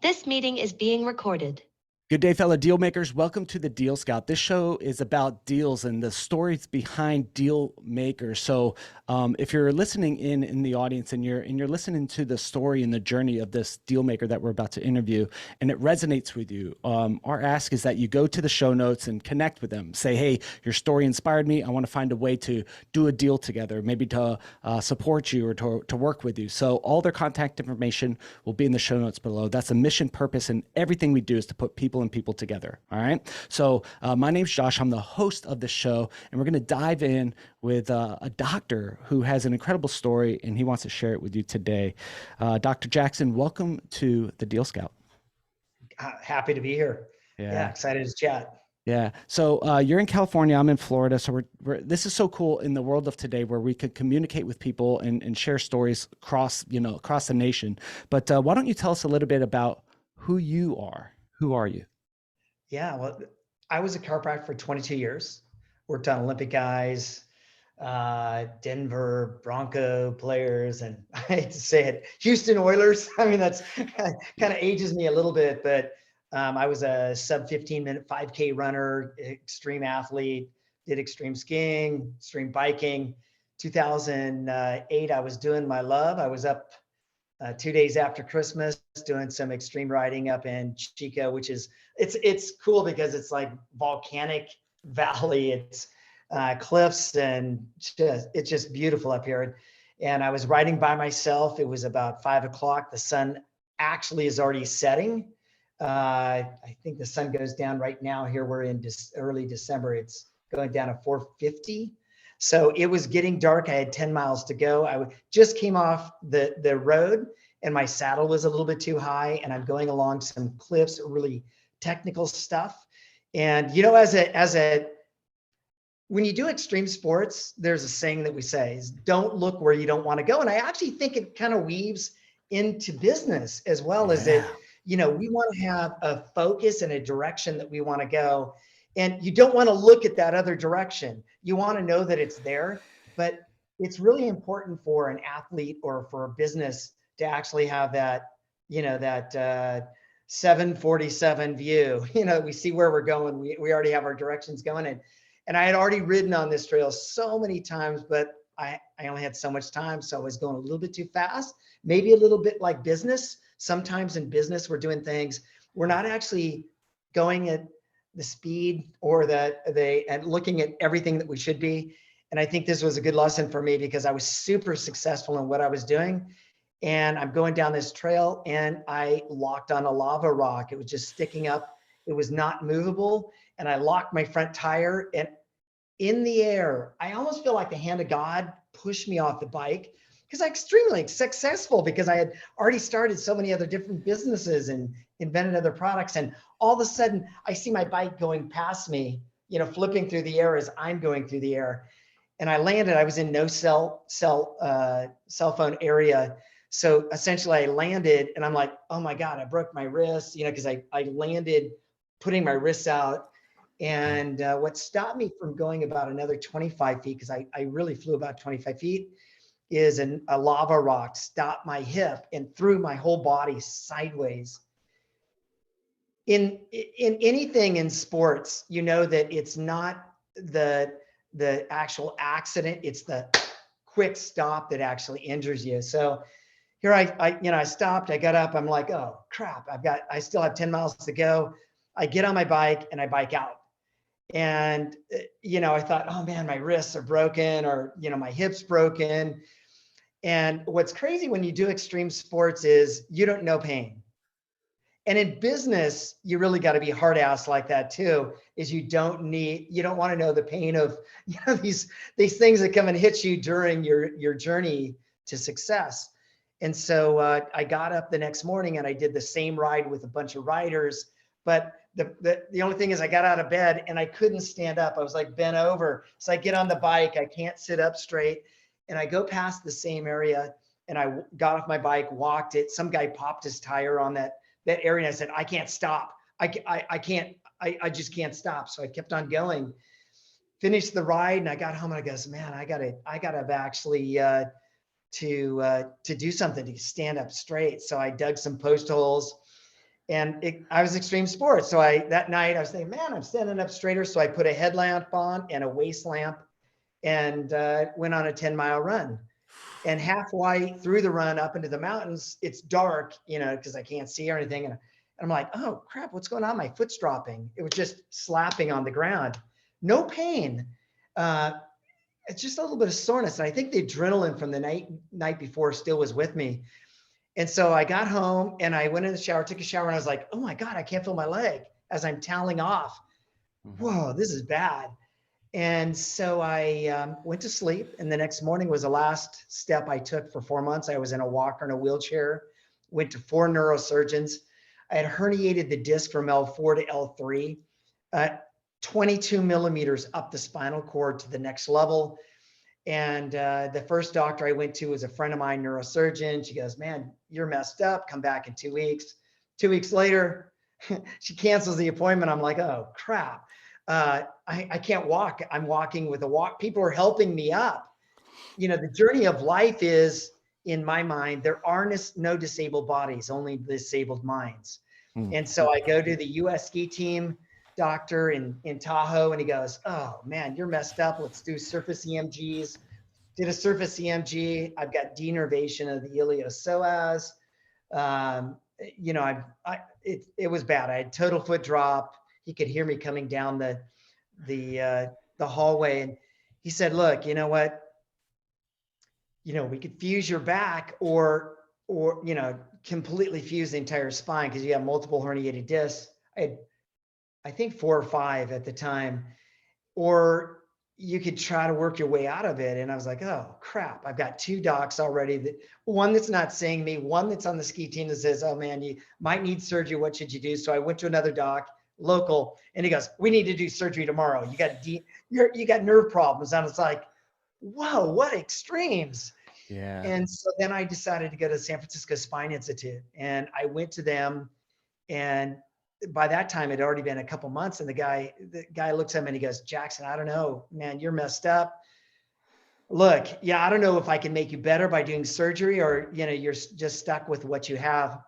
This meeting is being recorded. Good day, fellow deal makers. Welcome to the Deal Scout. This show is about deals and the stories behind deal makers. So, if you're listening in the audience and you're listening to the story and the journey of this deal maker that we're about to interview, and it resonates with you, our ask is that you go to the show notes and connect with them. Say, hey, your story inspired me. I want to find a way to do a deal together, maybe to support you or to work with you. So, all their contact information will be in the show notes below. That's the mission, purpose, and everything we do is to put people and people together. All right. So my name's Josh. I'm the host of the show, and we're going to dive in with a doctor who has an incredible story, and he wants to share it with you today. Dr. Jackson, welcome to the Deal Scout. Happy to be here. Yeah, excited to chat. Yeah. So you're in California. I'm in Florida. So this is so cool in the world of today where we could communicate with people and share stories across the nation. But why don't you tell us a little bit about who you are? Who are you? Yeah, well, I was a chiropractor for 22 years, worked on Olympic guys, Denver Bronco players, and I hate to say it, Houston Oilers. I mean, that's kind of ages me a little bit, but I was a sub 15-minute 5K runner, extreme athlete, did extreme skiing, extreme biking. 2008, I was doing my love. I was up 2 days after Christmas, doing some extreme riding up in Chico, which is, it's cool because it's like volcanic valley. It's cliffs and it's just beautiful up here. And I was riding by myself. It was about 5 o'clock. The sun actually is already setting. I think the sun goes down right now. Here we're in early December. It's going down to 4:50. So it was getting dark. I had 10 miles to go. I just came off the road and my saddle was a little bit too high, and I'm going along some cliffs, really technical stuff. And, you know, when you do extreme sports, there's a saying that we say is don't look where you don't want to go. And I actually think it kind of weaves into business as well. As it, you know, we want to have a focus and a direction that we want to go. And you don't want to look at that other direction. You want to know that it's there, but it's really important for an athlete or for a business to actually have that, you know, that 747 view. You know, we see where we're going. We already have our directions going in. And I had already ridden on this trail so many times, but I only had so much time. So I was going a little bit too fast, maybe a little bit like business. Sometimes in business, we're doing things, we're not actually going at the speed or and looking at everything that we should be. And I think this was a good lesson for me because I was super successful in what I was doing. And I'm going down this trail and I locked on a lava rock. It was just sticking up. It was not movable. And I locked my front tire, and in the air, I almost feel like the hand of God pushed me off the bike because I'm extremely successful because I had already started so many other different businesses and invented other products. And all of a sudden I see my bike going past me, you know, flipping through the air as I'm going through the air. And I landed, I was in no cell phone area. So essentially I landed and I'm like, oh my God, I broke my wrist, you know, because I landed putting my wrists out. And what stopped me from going about another 25 feet, because I really flew about 25 feet, is a lava rock stopped my hip and threw my whole body sideways. In anything in sports, you know that it's not the actual accident, it's the quick stop that actually injures you. So here I stopped, I got up, I'm like, oh crap, I still have 10 miles to go. I get on my bike and I bike out. And, you know, I thought, oh man, my wrists are broken, or, you know, my hip's broken. And what's crazy when you do extreme sports is you don't know pain. And in business, you really got to be hard ass like that too, is you don't want to know the pain of, you know, these things that come and hit you during your journey to success. And so I got up the next morning and I did the same ride with a bunch of riders, but the only thing is I got out of bed and I couldn't stand up. I was like bent over. So I get on the bike, I can't sit up straight. And I go past the same area and I got off my bike, walked it. Some guy popped his tire on that area. And I said, I can't stop. I just can't stop. So I kept on going, finished the ride, and I got home and I goes, man, I gotta actually to do something to stand up straight. So I dug some post holes I was extreme sports. So that night I was thinking, man, I'm standing up straighter. So I put a headlamp on and a waist lamp and went on a 10-mile run. And halfway through the run up into the mountains, it's dark, because I can't see or anything. And I'm like, oh crap, what's going on? My foot's dropping. It was just slapping on the ground. No pain. It's just a little bit of soreness. And I think the adrenaline from the night before still was with me. And so I got home and I went in the shower, took a shower, and I was like, oh my God, I can't feel my leg as I'm toweling off. Whoa, this is bad. And so I went to sleep. And the next morning was the last step I took for 4 months. I was in a walker and a wheelchair, went to 4 neurosurgeons. I had herniated the disc from L4 to L3, 22 millimeters up the spinal cord to the next level. And the first doctor I went to was a friend of mine, neurosurgeon. She goes, man, you're messed up. Come back in 2 weeks. 2 weeks later, she cancels the appointment. I'm like, oh, crap. I can't walk. I'm walking with a walk. People are helping me up. The journey of life is, in my mind, there are no disabled bodies, only disabled minds. And so I go to the U.S. ski team doctor in Tahoe, and he goes, oh man, you're messed up. Let's do surface EMGs. Did a surface EMG. I've got denervation of the iliopsoas. It was bad. I had total foot drop. He could hear me coming down the hallway. And he said, look, you know what? We could fuse your back or completely fuse the entire spine because you have multiple herniated discs. I think 4 or 5 at the time, or you could try to work your way out of it. And I was like, oh crap, I've got 2 docs already, one that's not seeing me, one that's on the ski team that says, oh man, you might need surgery. What should you do? So I went to another doc, local, and he goes, we need to do surgery tomorrow. You got nerve problems. And it's like, whoa, what extremes. Yeah. And so then I decided to go to the San Francisco Spine Institute, and I went to them, and by that time it had already been a couple months, and the guy looks at me and he goes, Jackson, I don't know, man, you're messed up. Look, yeah, I don't know if I can make you better by doing surgery, or, you're just stuck with what you have.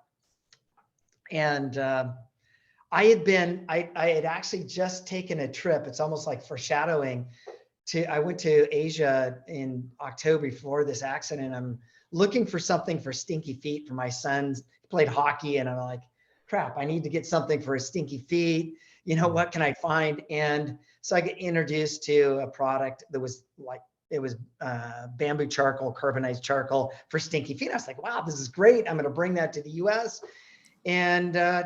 And I had actually just taken a trip. It's almost like foreshadowing. I went to Asia in October before this accident. I'm looking for something for stinky feet for my sons. He played hockey, and I'm like, crap, I need to get something for his stinky feet. What can I find? And so I get introduced to a product that was bamboo charcoal, carbonized charcoal for stinky feet. I was like, wow, this is great. I'm going to bring that to the US. And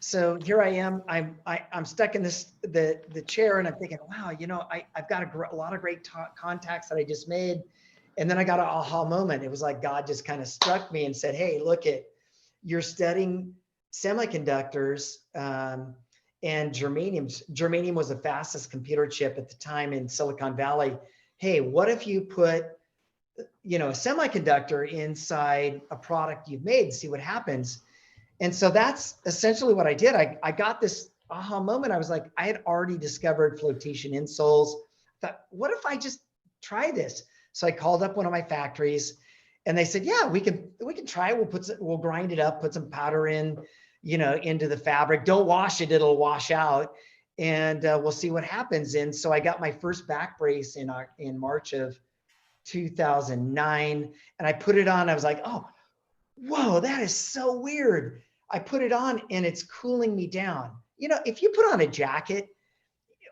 so here I am. I'm stuck in the chair, and I'm thinking, wow, I've got a lot of great contacts that I just made. And then I got an aha moment. It was like God just kind of struck me and said, hey, you're studying semiconductors and germanium. Germanium was the fastest computer chip at the time in Silicon Valley. Hey, what if you put a semiconductor inside a product you've made and see what happens? And so that's essentially what I did. I got this aha moment. I was like, I had already discovered flotation insoles. I thought, what if I just try this? So I called up one of my factories, and they said, yeah, we can try it. We'll grind it up, put some powder in, into the fabric. Don't wash it, it'll wash out. And we'll see what happens. And so I got my first back brace in March of 2009. And I put it on. I was like, oh, whoa, that is so weird. I put it on and it's cooling me down. If you put on a jacket,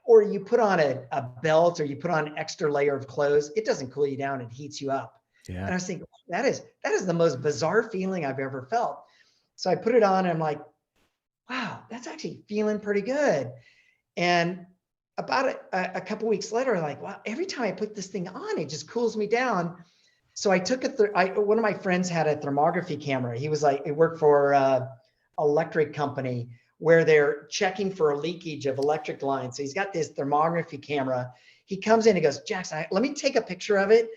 or you put on a belt, or you put on an extra layer of clothes, it doesn't cool you down, it heats you up. Yeah. And I was thinking, that is the most bizarre feeling I've ever felt. So I put it on and I'm like, wow, that's actually feeling pretty good. And about a couple weeks later, I'm like, wow, every time I put this thing on, it just cools me down. So I took one of my friends had a thermography camera. He worked for an electric company where they're checking for a leakage of electric lines. So he's got this thermography camera. He comes in and goes, Jackson, let me take a picture of it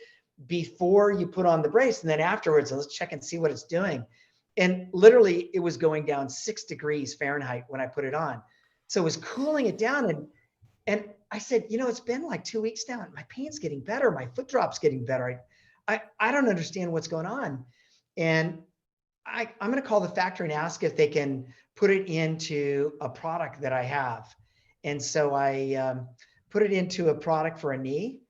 before you put on the brace. And then afterwards, let's check and see what it's doing. And literally it was going down 6 degrees Fahrenheit when I put it on. So it was cooling it down. And I said, it's been like 2 weeks now, and my pain's getting better. My foot drop's getting better. I don't understand what's going on. And I'm going to call the factory and ask if they can put it into a product that I have. And so I put it into a product for a knee.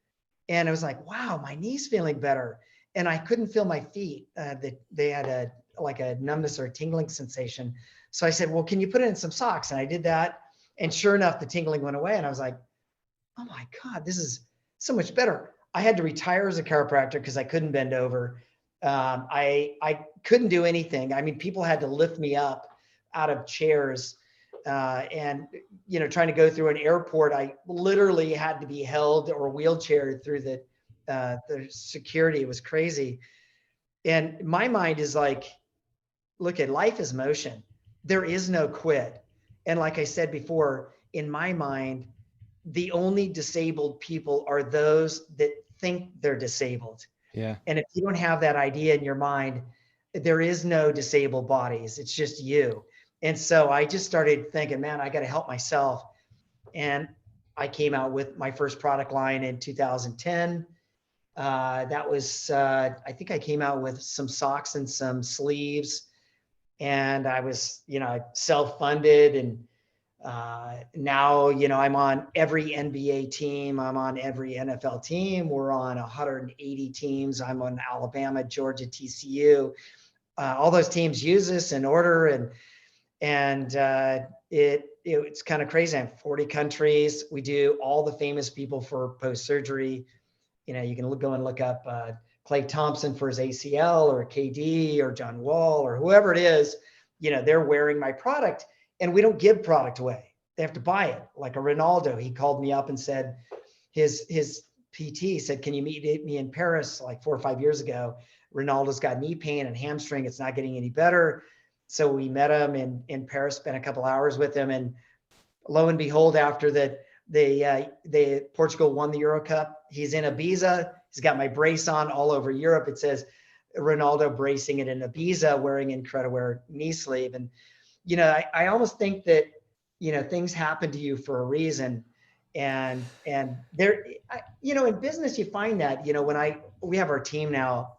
And I was like, wow, my knee's feeling better. And I couldn't feel my feet. They had like a numbness or a tingling sensation. So I said, well, can you put it in some socks? And I did that. And sure enough, the tingling went away. And I was like, oh my God, this is so much better. I had to retire as a chiropractor because I couldn't bend over. I couldn't do anything. I mean, people had to lift me up out of chairs, and trying to go through an airport. I literally had to be held or wheelchaired through the security. It was crazy. And my mind is like, look, at life is motion. There is no quit. And like I said before, in my mind, the only disabled people are those that think they're disabled. Yeah. And if you don't have that idea in your mind, there is no disabled bodies. It's just you. And so I just started thinking, man, I got to help myself. And I came out with my first product line in 2010. That was, I think I came out with some socks and some sleeves. And I was, self-funded. And now, I'm on every NBA team. I'm on every NFL team. We're on 180 teams. I'm on Alabama, Georgia, TCU. All those teams use this in order, and it's kind of crazy. I'm 40 countries. We do all the famous people for post-surgery. You can go and look up Klay Thompson for his ACL, or KD, or John Wall, or whoever it is. They're wearing my product. And we don't give product away. They have to buy it. Like a Ronaldo, he called me up and said, his PT said, can you meet me in Paris like 4 or 5 years ago? Ronaldo's got knee pain and hamstring. It's not getting any better. So we met him in Paris, spent a couple hours with him. And lo and behold, after that, Portugal won the Euro Cup. He's in Ibiza. He's got my brace on all over Europe. It says Ronaldo bracing it in Ibiza, wearing Incrediwear knee sleeve. And I almost think that, things happen to you for a reason. And there, in business, you find that, when we have our team now,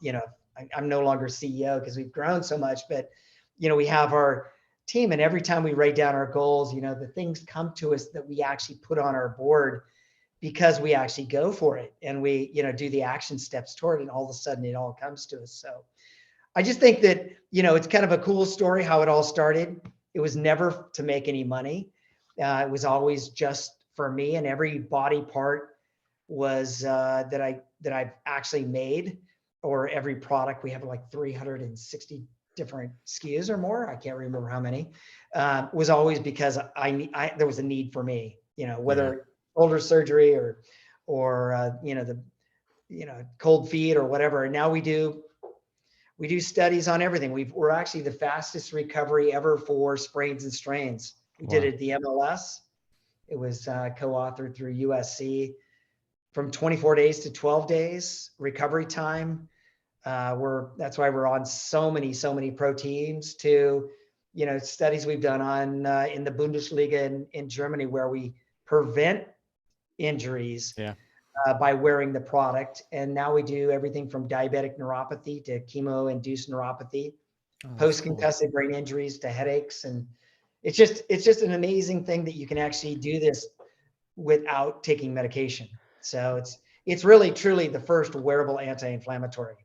I'm no longer CEO because we've grown so much, but, we have our team, and every time we write down our goals, the things come to us that we actually put on our board because we actually go for it, and we, do the action steps toward it, and all of a sudden it all comes to us. So I just think that, it's kind of a cool story how it all started. It was never to make any money. It was always just for me, and every body part was that I've actually made, or every product. We have like 360 different SKUs or more. I can't remember how many. Was always because there was a need for me. Whether shoulder surgery or cold feet or whatever. And now we do studies on everything. We're actually the fastest recovery ever for sprains and strains. We did it at the MLS. It was co-authored through USC, from 24 days to 12 days recovery time. That's why we're on so many pro teams, to, studies we've done on in the Bundesliga in Germany, where we prevent injuries by wearing the product. And now we do everything from diabetic neuropathy to chemo-induced neuropathy, post-concussive brain injuries to headaches. And it's just an amazing thing that you can actually do this without taking medication. So it's really truly the first wearable anti-inflammatory,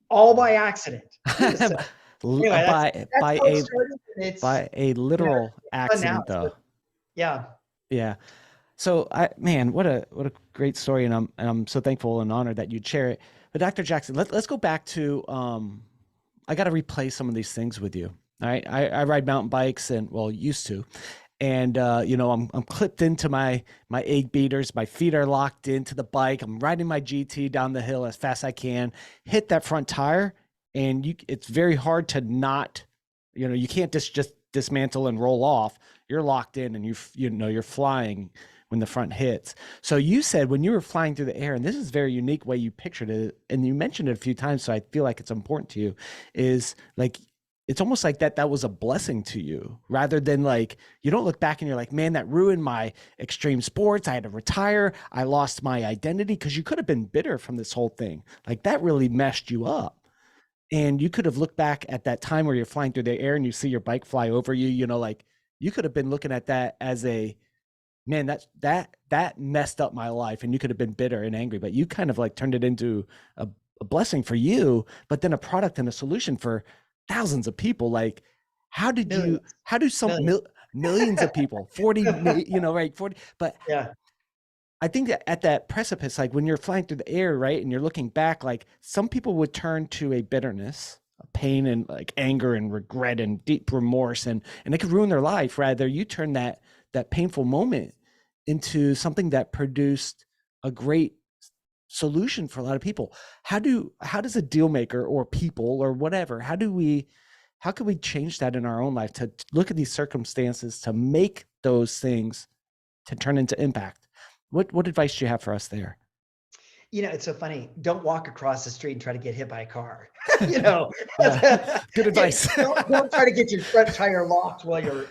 all by accident. So, by a literal accident, though. Yeah. So what a great story, and I'm so thankful and honored that you'd share it. But Dr. Jackson, let's go back to I got to replay some of these things with you. All right, I ride mountain bikes, and used to, and I'm clipped into my egg beaters. My feet are locked into the bike. I'm riding my GT down the hill as fast as I can. Hit that front tire, and it's very hard to not, you can't just dismantle and roll off. You're locked in, and you're flying when the front hits. So you said when you were flying through the air, and this is a very unique way you pictured it, and you mentioned it a few times, so I feel like it's important to you, is like, it's almost like that was a blessing to you, rather than like, you don't look back and you're like, man, that ruined my extreme sports. I had to retire. I lost my identity, because you could have been bitter from this whole thing. Like, that really messed you up. And you could have looked back at that time where you're flying through the air and you see your bike fly over you, you know, like you could have been looking at that as a, man, that messed up my life. And you could have been bitter and angry, but you kind of like turned it into a blessing for you, but then a product and a solution for thousands of people. Like, Millions, how do some millions. millions of people, 40, you know, right. 40, but Yeah. I think that at that precipice, like when you're flying through the air, right, and you're looking back, like some people would turn to a bitterness, a pain, and like anger and regret and deep remorse, and it could ruin their life. Rather, you turn that painful moment into something that produced a great solution for a lot of people. How does a deal maker or people or whatever, how can we change that in our own life to look at these circumstances to make those things to turn into impact? What advice do you have for us there? You know, it's so funny. Don't walk across the street and try to get hit by a car. You know, Yeah, good advice. don't try to get your front tire locked while you're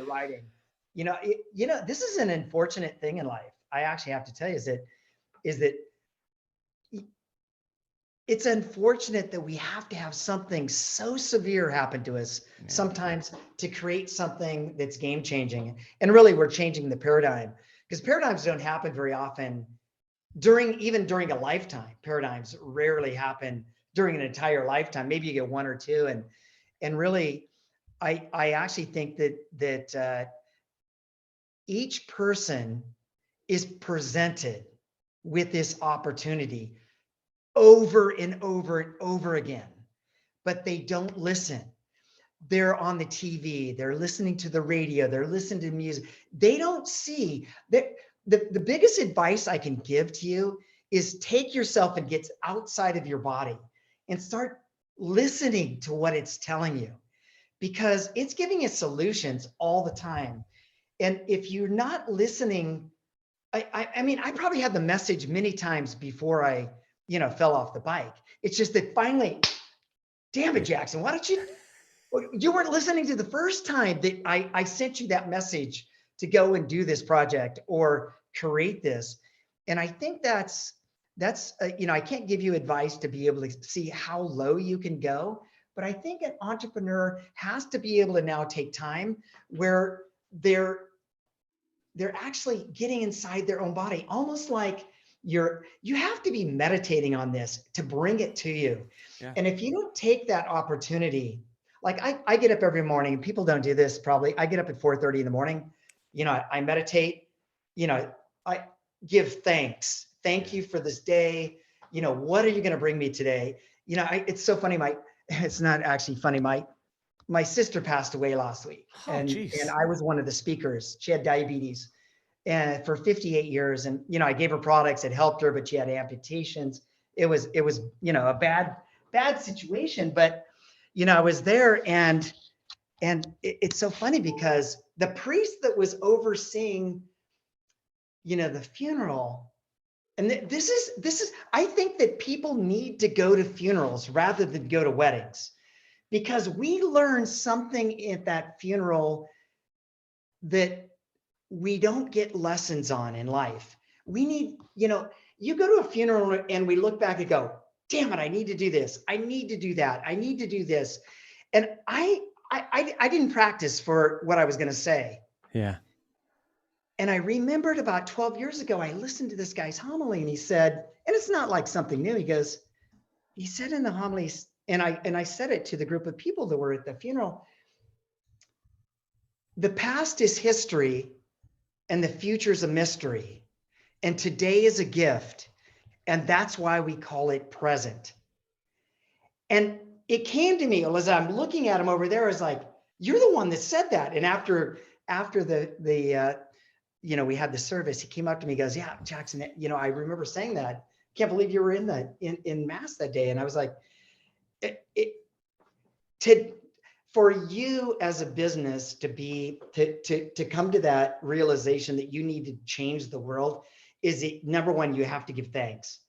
riding. This is an unfortunate thing in life. I actually have to tell you is that it's unfortunate that we have to have something so severe happen to us sometimes to create something that's game changing. And really, we're changing the paradigm, because paradigms don't happen very often even during a lifetime. Paradigms rarely happen during an entire lifetime. Maybe you get one or two, and really, I actually think that each person is presented with this opportunity over and over and over again, but they don't listen. They're on the TV, they're listening to the radio, they're listening to music. They don't see that. The biggest advice I can give to you is take yourself and get outside of your body and start listening to what it's telling you, because it's giving you solutions all the time. And if you're not listening, I mean, I probably had the message many times before I, fell off the bike. It's just that finally, damn it, Jackson, why don't you weren't listening to the first time that I sent you that message to go and do this project or create this. And I think I can't give you advice to be able to see how low you can go, but I think an entrepreneur has to be able to now take time where they're actually getting inside their own body, almost like you have to be meditating on this to bring it to you. Yeah. And if you don't take that opportunity, like I get up every morning, people don't do this probably. I get up at 4:30 in the morning. I meditate, I give thanks. Thank you for this day. What are you going to bring me today? It's so funny. It's not actually funny. My sister passed away last week, Oh, and geez. I was one of the speakers. She had diabetes, and for 58 years, and I gave her products that helped her, but she had amputations. It was a bad situation, but I was there, and it's so funny because the priest that was overseeing the funeral, and this is I think that people need to go to funerals rather than go to weddings, because we learn something at that funeral that we don't get lessons on in life. We need, you go to a funeral and we look back and go, damn it, I need to do this. I need to do that. I need to do this. And I didn't practice for what I was going to say. Yeah. And I remembered about 12 years ago, I listened to this guy's homily, and he said, and it's not like something new. He said in the homilies, and I said it to the group of people that were at the funeral, the past is history and the future is a mystery. And today is a gift. And that's why we call it present. And it came to me as I'm looking at him over there, I was like, you're the one that said that. And after the we had the service, he came up to me, he goes, yeah, Jackson, I remember saying that. Can't believe you were in mass that day. And I was like, for you as a business to come to that realization that you need to change the world, is it number one, you have to give thanks,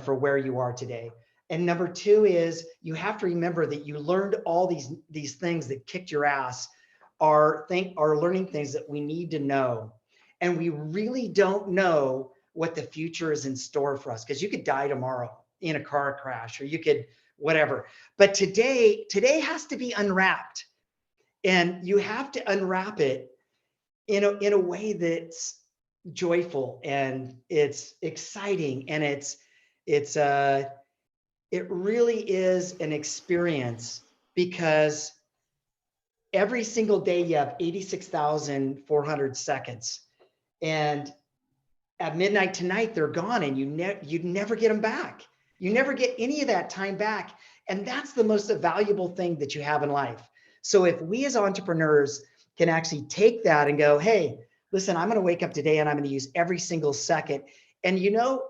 for where you are today. And number two is you have to remember that you learned all these things that kicked your ass are learning things that we need to know. And we really don't know what the future is in store for us, because you could die tomorrow in a car crash, or you could whatever. But today has to be unwrapped, and you have to unwrap it in a way that's joyful and it's exciting, and it really is an experience, because every single day you have 86,400 seconds, and at midnight tonight they're gone, and you'd never get them back. You never get any of that time back, and that's the most valuable thing that you have in life. So if we as entrepreneurs can actually take that and go, hey, listen, I'm going to wake up today and I'm going to use every single second. And you now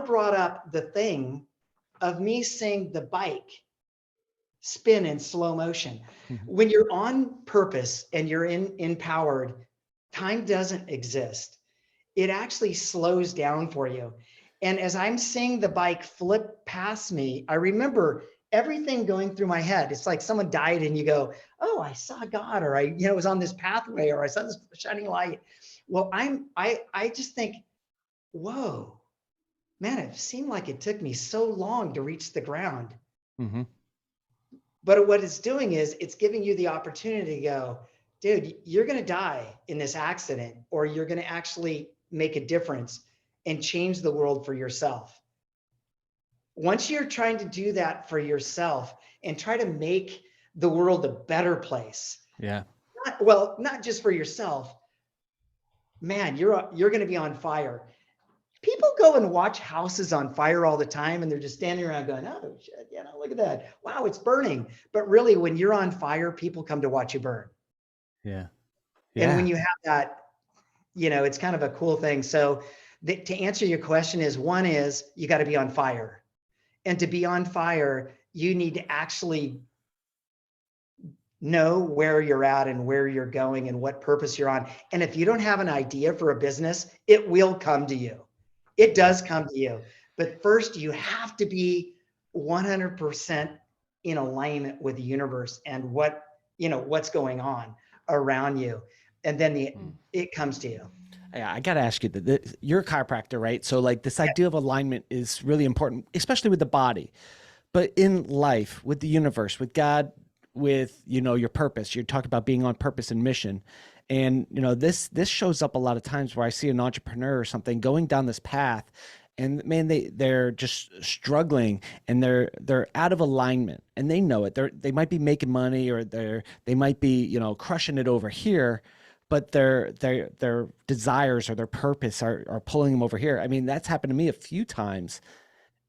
brought up the thing of me seeing the bike spin in slow motion. Mm-hmm. When you're on purpose and you're empowered, time doesn't exist. It actually slows down for you. And as I'm seeing the bike flip past me, I remember everything going through my head. It's like someone died and you go, oh, I saw God, or I was on this pathway, or I saw this shining light. Well, I just think, whoa, man, it seemed like it took me so long to reach the ground. Mm-hmm. But what it's doing is it's giving you the opportunity to go, dude, you're going to die in this accident, or you're going to actually make a difference and change the world for yourself. Once you're trying to do that for yourself and try to make the world a better place. Yeah. Not just for yourself, man, you're going to be on fire. People go and watch houses on fire all the time, and they're just standing around going, oh shit, look at that. Wow, it's burning. But really, when you're on fire, people come to watch you burn. Yeah. And when you have that, it's kind of a cool thing. So to answer your question one is you got to be on fire. And to be on fire, you need to actually know where you're at and where you're going and what purpose you're on. And if you don't have an idea for a business, it will come to you. It does come to you. But first, you have to be 100% in alignment with the universe and what's going on around you. And then it comes to you. Yeah, I got to ask you that you're a chiropractor, right? So like this idea of alignment is really important, especially with the body, but in life, with the universe, with God, with, your purpose. You're talking about being on purpose and mission. And, this shows up a lot of times where I see an entrepreneur or something going down this path, and man, they're just struggling, and they're out of alignment, and they know it. They might be making money, or they might be, crushing it over here, but their desires or their purpose are pulling them over here. I mean, that's happened to me a few times,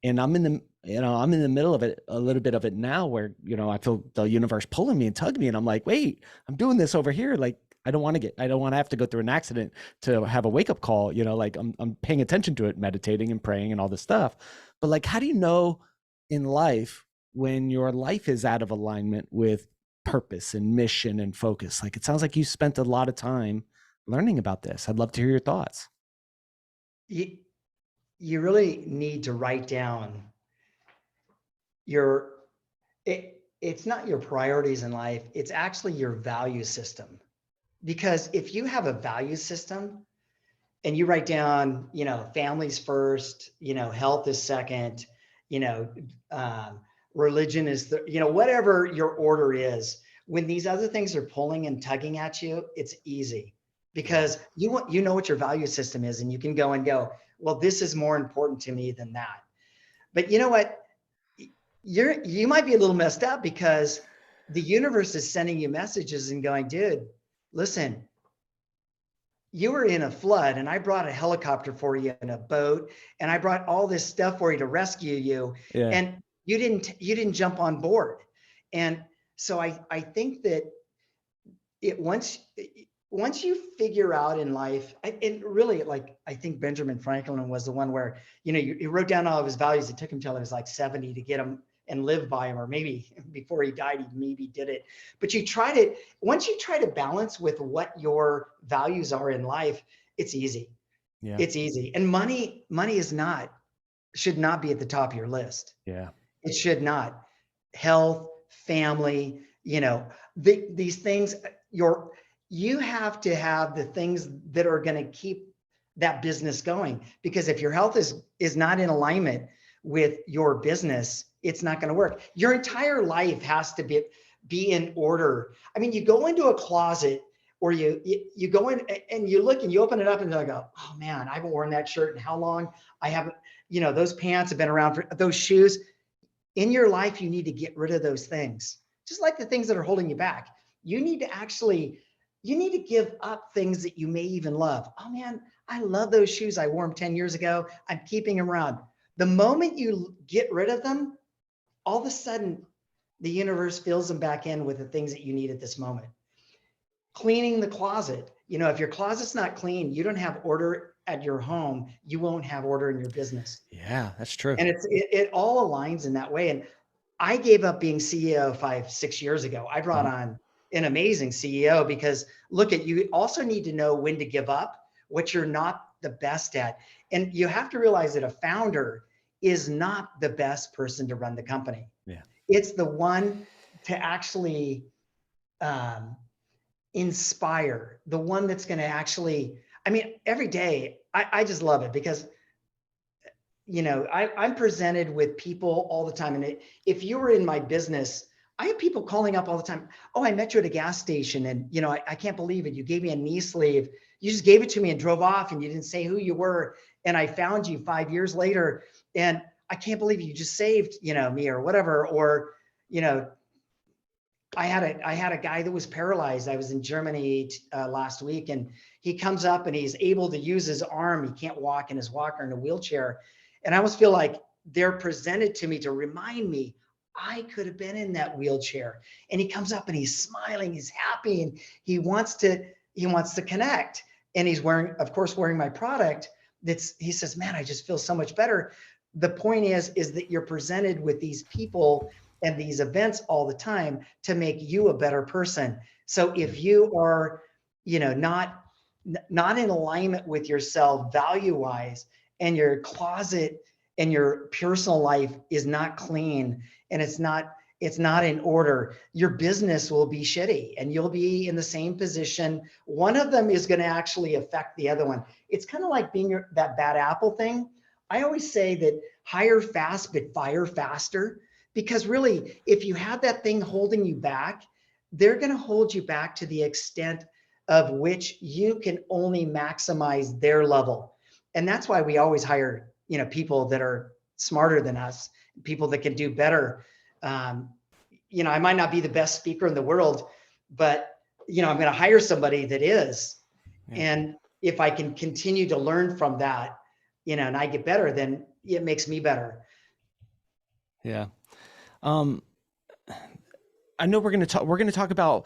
and I'm in the middle of it, a little bit of it now, where, I feel the universe pulling me and tugging me, and I'm like, wait, I'm doing this over here. Like, I don't want to have to go through an accident to have a wake up call, like I'm paying attention to it, meditating and praying and all this stuff. But like, how do you know in life when your life is out of alignment with purpose and mission and focus? Like, it sounds like you spent a lot of time learning about this. I'd love to hear your thoughts. You really need to write down it's not your priorities in life. It's actually your value system. Because if you have a value system and you write down, families first, health is second, religion is whatever your order is, when these other things are pulling and tugging at you, it's easy, because you know what your value system is, and you can go, well, this is more important to me than that. But you know what? You might be a little messed up, because the universe is sending you messages and going, dude, listen, you were in a flood, and I brought a helicopter for you and a boat, and I brought all this stuff for you to rescue you. Yeah. And you didn't jump on board. And so I think that once you figure out in life, and really, like, I think Benjamin Franklin was the one where, he wrote down all of his values. It took him till he was like 70 to get them and live by him, or maybe before he died, he maybe did it. But once you try to balance with what your values are in life, it's easy. Yeah. It's easy. And money should not be at the top of your list. Yeah. It should not. Health, family, these things, you have to have the things that are going to keep that business going. Because if your health is not in alignment with your business, it's not going to work. Your entire life has to be in order. I mean, you go into a closet or you go in and you look and you open it up and you go, oh man, I haven't worn that shirt in how long? I haven't, those pants have been around for those shoes. In your life, you need to get rid of those things, just like the things that are holding you back. You need to give up things that you may even love. Oh man, I love those shoes. I wore them 10 years ago. I'm keeping them around. The moment you get rid of them, all of a sudden the universe fills them back in with the things that you need at this moment. Cleaning the closet. If your closet's not clean, you don't have order at your home, you won't have order in your business. Yeah, that's true. And it all aligns in that way. And I gave up being CEO 5-6 years ago. I brought on an amazing CEO because you also need to know when to give up what you're not the best at. And you have to realize that a founder is not the best person to run the company. Yeah. It's the one to actually inspire, the one that's going to actually, every day, I just love it because, I'm presented with people all the time. And if you were in my business, I have people calling up all the time. Oh, I met you at a gas station and, I can't believe it. You gave me a knee sleeve. You just gave it to me and drove off and you didn't say who you were. And I found you 5 years later and I can't believe you just saved, me or whatever. Or, I had a guy that was paralyzed. I was in Germany last week and he comes up and he's able to use his arm. He can't walk in his walker in a wheelchair. And I almost feel like they're presented to me to remind me I could have been in that wheelchair. And he comes up and he's smiling, he's happy, and he wants to connect. And he's wearing my product. He says, man, I just feel so much better. The point is that you're presented with these people and these events all the time to make you a better person. So if you are, not in alignment with yourself value-wise, and your closet and your personal life is not clean and it's not in order, your business will be shitty and you'll be in the same position. One of them is going to actually affect the other one. It's kind of like being that bad apple thing. I always say that hire fast, but fire faster, because really, if you have that thing holding you back, they're going to hold you back to the extent of which you can only maximize their level. And that's why we always hire, people that are smarter than us, people that can do better. I might not be the best speaker in the world, but, I'm going to hire somebody that is. Yeah. And if I can continue to learn from that, and I get better, then it makes me better. Yeah. I know we're going to talk about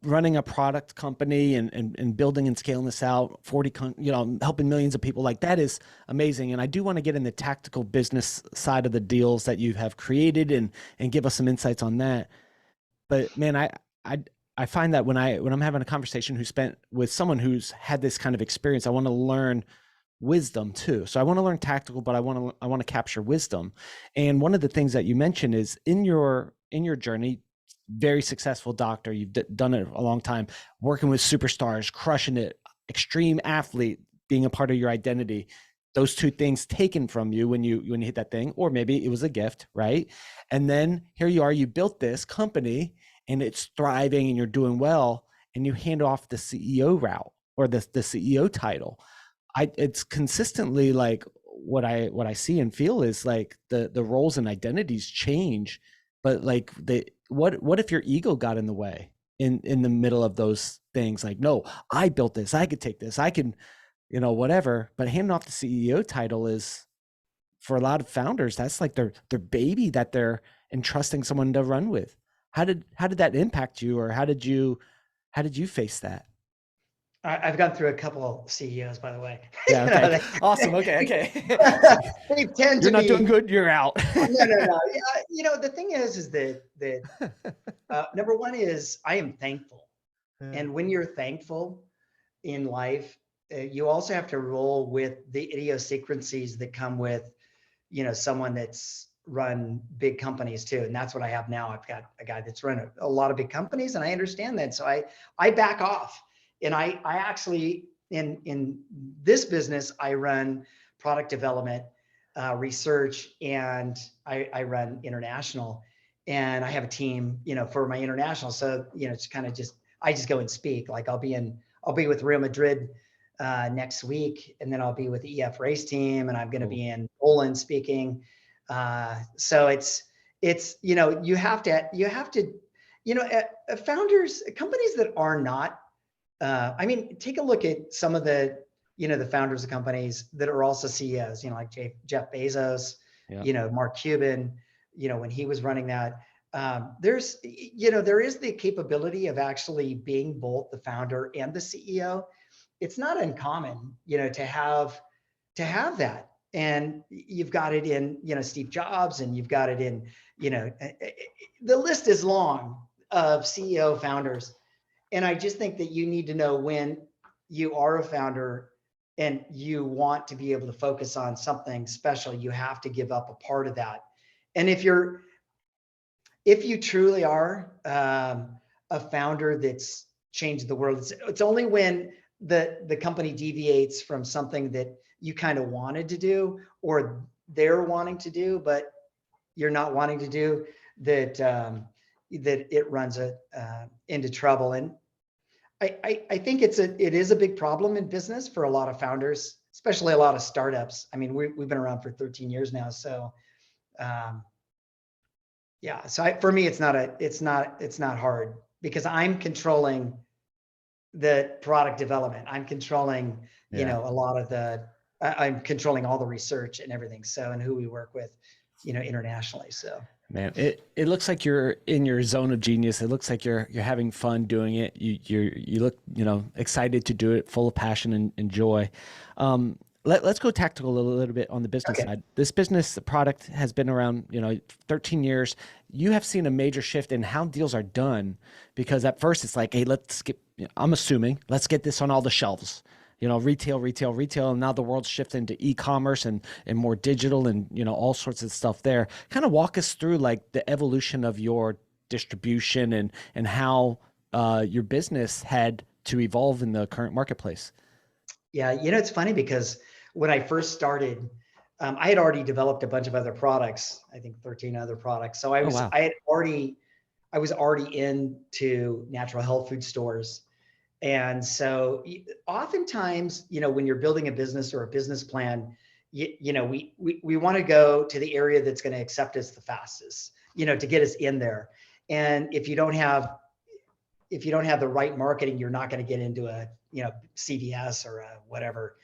running a product company and building and scaling this out, helping millions of people. Like, that is amazing. And I do want to get in the tactical business side of the deals that you have created and give us some insights on that. But man, I find that when I'm having a conversation with someone who's had this kind of experience, I want to learn wisdom too. So I want to learn tactical, but I want to capture wisdom. And one of the things that you mentioned is in your journey, very successful doctor, you've done it a long time, working with superstars, crushing it, extreme athlete, being a part of your identity. Those two things taken from you when you hit that thing, or maybe it was a gift, right? And then here you are, you built this company and it's thriving and you're doing well, and you hand off the CEO route or the CEO title. It's consistently like what I see and feel is like the roles and identities change, but like what if your ego got in the way in the middle of those things? Like, no, I built this, I could take this, I can, whatever. But handing off the CEO title is, for a lot of founders, that's like their baby that they're entrusting someone to run with. How did that impact you, or how did you face that? I've gone through a couple of CEOs, by the way. Yeah. Okay. Awesome. Okay. They tend you're not doing good. You're out. No. Yeah, the thing is that number one is I am thankful. Yeah. And when you're thankful in life, you also have to roll with the idiosyncrasies that come with, someone that's run big companies too. And that's what I have now. I've got a guy that's run a lot of big companies, and I understand that. So I back off. And I actually, in this business, I run product development. research, and I run international, and I have a team, for my international. So, it's kind of I just go and speak. Like I'll be with Real Madrid next week, and then I'll be with the EF race team, and I'm going to be in Poland speaking. So you have to, founders, companies that are not, take a look at some of the founders of companies that are also CEOs, like Jeff Bezos, Mark Cuban, when he was running that. There is the capability of actually being both the founder and the CEO. It's not uncommon, to have that. And you've got it in, Steve Jobs, and you've got it in, the list is long of CEO founders. And I just think that you need to know when you are a founder and you want to be able to focus on something special, you have to give up a part of that. And if you truly are a founder that's changed the world, it's only when the company deviates from something that you kind of wanted to do, or they're wanting to do, but you're not wanting to do, that it runs into trouble. And I think it is a big problem in business for a lot of founders, especially a lot of startups. I mean, we've been around for 13 years now. So, yeah. So for me, it's not hard, because I'm controlling the product development. I'm controlling, I'm controlling all the research and everything. So, and who we work with, internationally. So. Man, it looks like you're in your zone of genius. It looks like you're having fun doing it. You look, excited to do it, full of passion and joy. Let's go tactical a little bit on the business side. This business product has been around, 13 years. You have seen a major shift in how deals are done, because at first it's like, hey, I'm assuming, let's get this on all the shelves. Retail, and now the world's shifting to e-commerce and more digital and, all sorts of stuff there. Kind of walk us through like the evolution of your distribution and how your business had to evolve in the current marketplace. Yeah, it's funny, because when I first started, I had already developed a bunch of other products, I think 13 other products. So I was already into natural health food stores. And so oftentimes, when you're building a business or a business plan, we want to go to the area that's going to accept us the fastest, to get us in there. And if you don't have the right marketing, you're not going to get into a, CVS or whatever.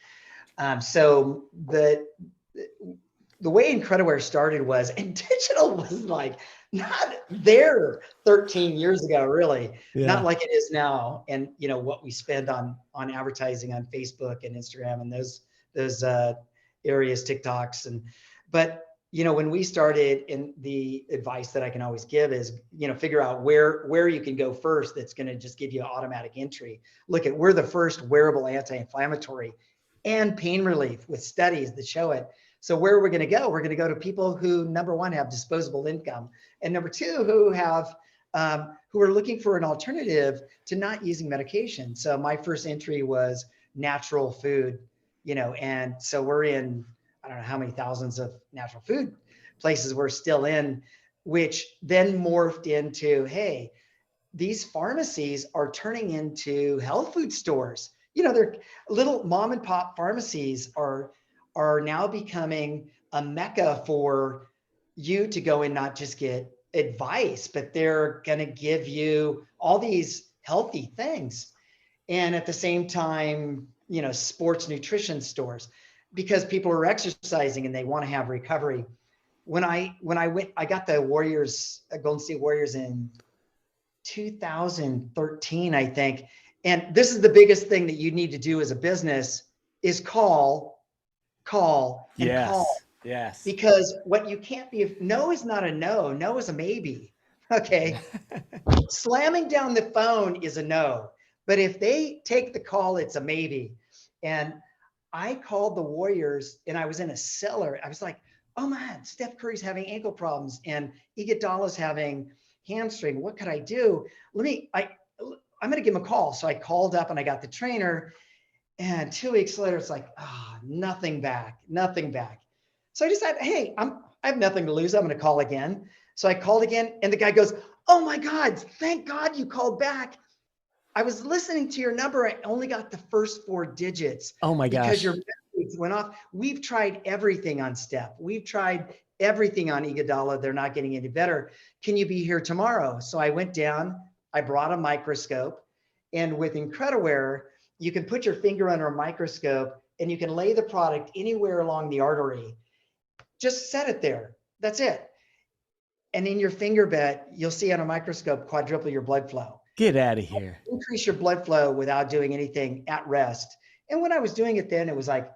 So the way Incrediwear started was, and digital was like not there 13 years ago, really, not like it is now. And what we spend on advertising on Facebook and Instagram and those areas, TikToks, but when we started, and the advice that I can always give is, figure out where you can go first. That's going to just give you automatic entry. Look we're the first wearable anti-inflammatory and pain relief with studies that show it. So where are we going to go? We're going to go to people who, number one, have disposable income, and number two, who are looking for an alternative to not using medication. So my first entry was natural food, and so we're in, I don't know how many thousands of natural food places we're still in, which then morphed into, hey, these pharmacies are turning into health food stores. They're little mom and pop pharmacies are now becoming a mecca for you to go and not just get advice, but they're going to give you all these healthy things. And at the same time, sports nutrition stores, because people are exercising and they want to have recovery. When I went, I got the Golden State Warriors in 2013, I think. And this is the biggest thing that you need to do as a business is call. Yes. Because what you can't be, if no is not a no, no is a maybe. Okay. Slamming down the phone is a no, but if they take the call, it's a maybe. And I called the Warriors, and I was in a cellar. I was like, oh man, Steph Curry's having ankle problems and Iguodala's having hamstring. What could I do? I'm going to give him a call. So I called up and I got the trainer, and 2 weeks later, it's like, nothing back. So I decided, hey, I have nothing to lose. I'm going to call again. So I called again, and the guy goes, "Oh my God, thank God you called back. I was listening to your number. I only got the first 4 digits Oh my because gosh. your message went off. We've tried everything on Step. We've tried everything on Iguodala. They're not getting any better. Can you be here tomorrow?" So I went down. I brought a microscope, and with Incrediwear, you can put your finger under a microscope and you can lay the product anywhere along the artery. Just set it there. That's it. And in your finger bed, you'll see on a microscope quadruple your blood flow. Get out of here. Increase your blood flow without doing anything at rest. And when I was doing it then, it was like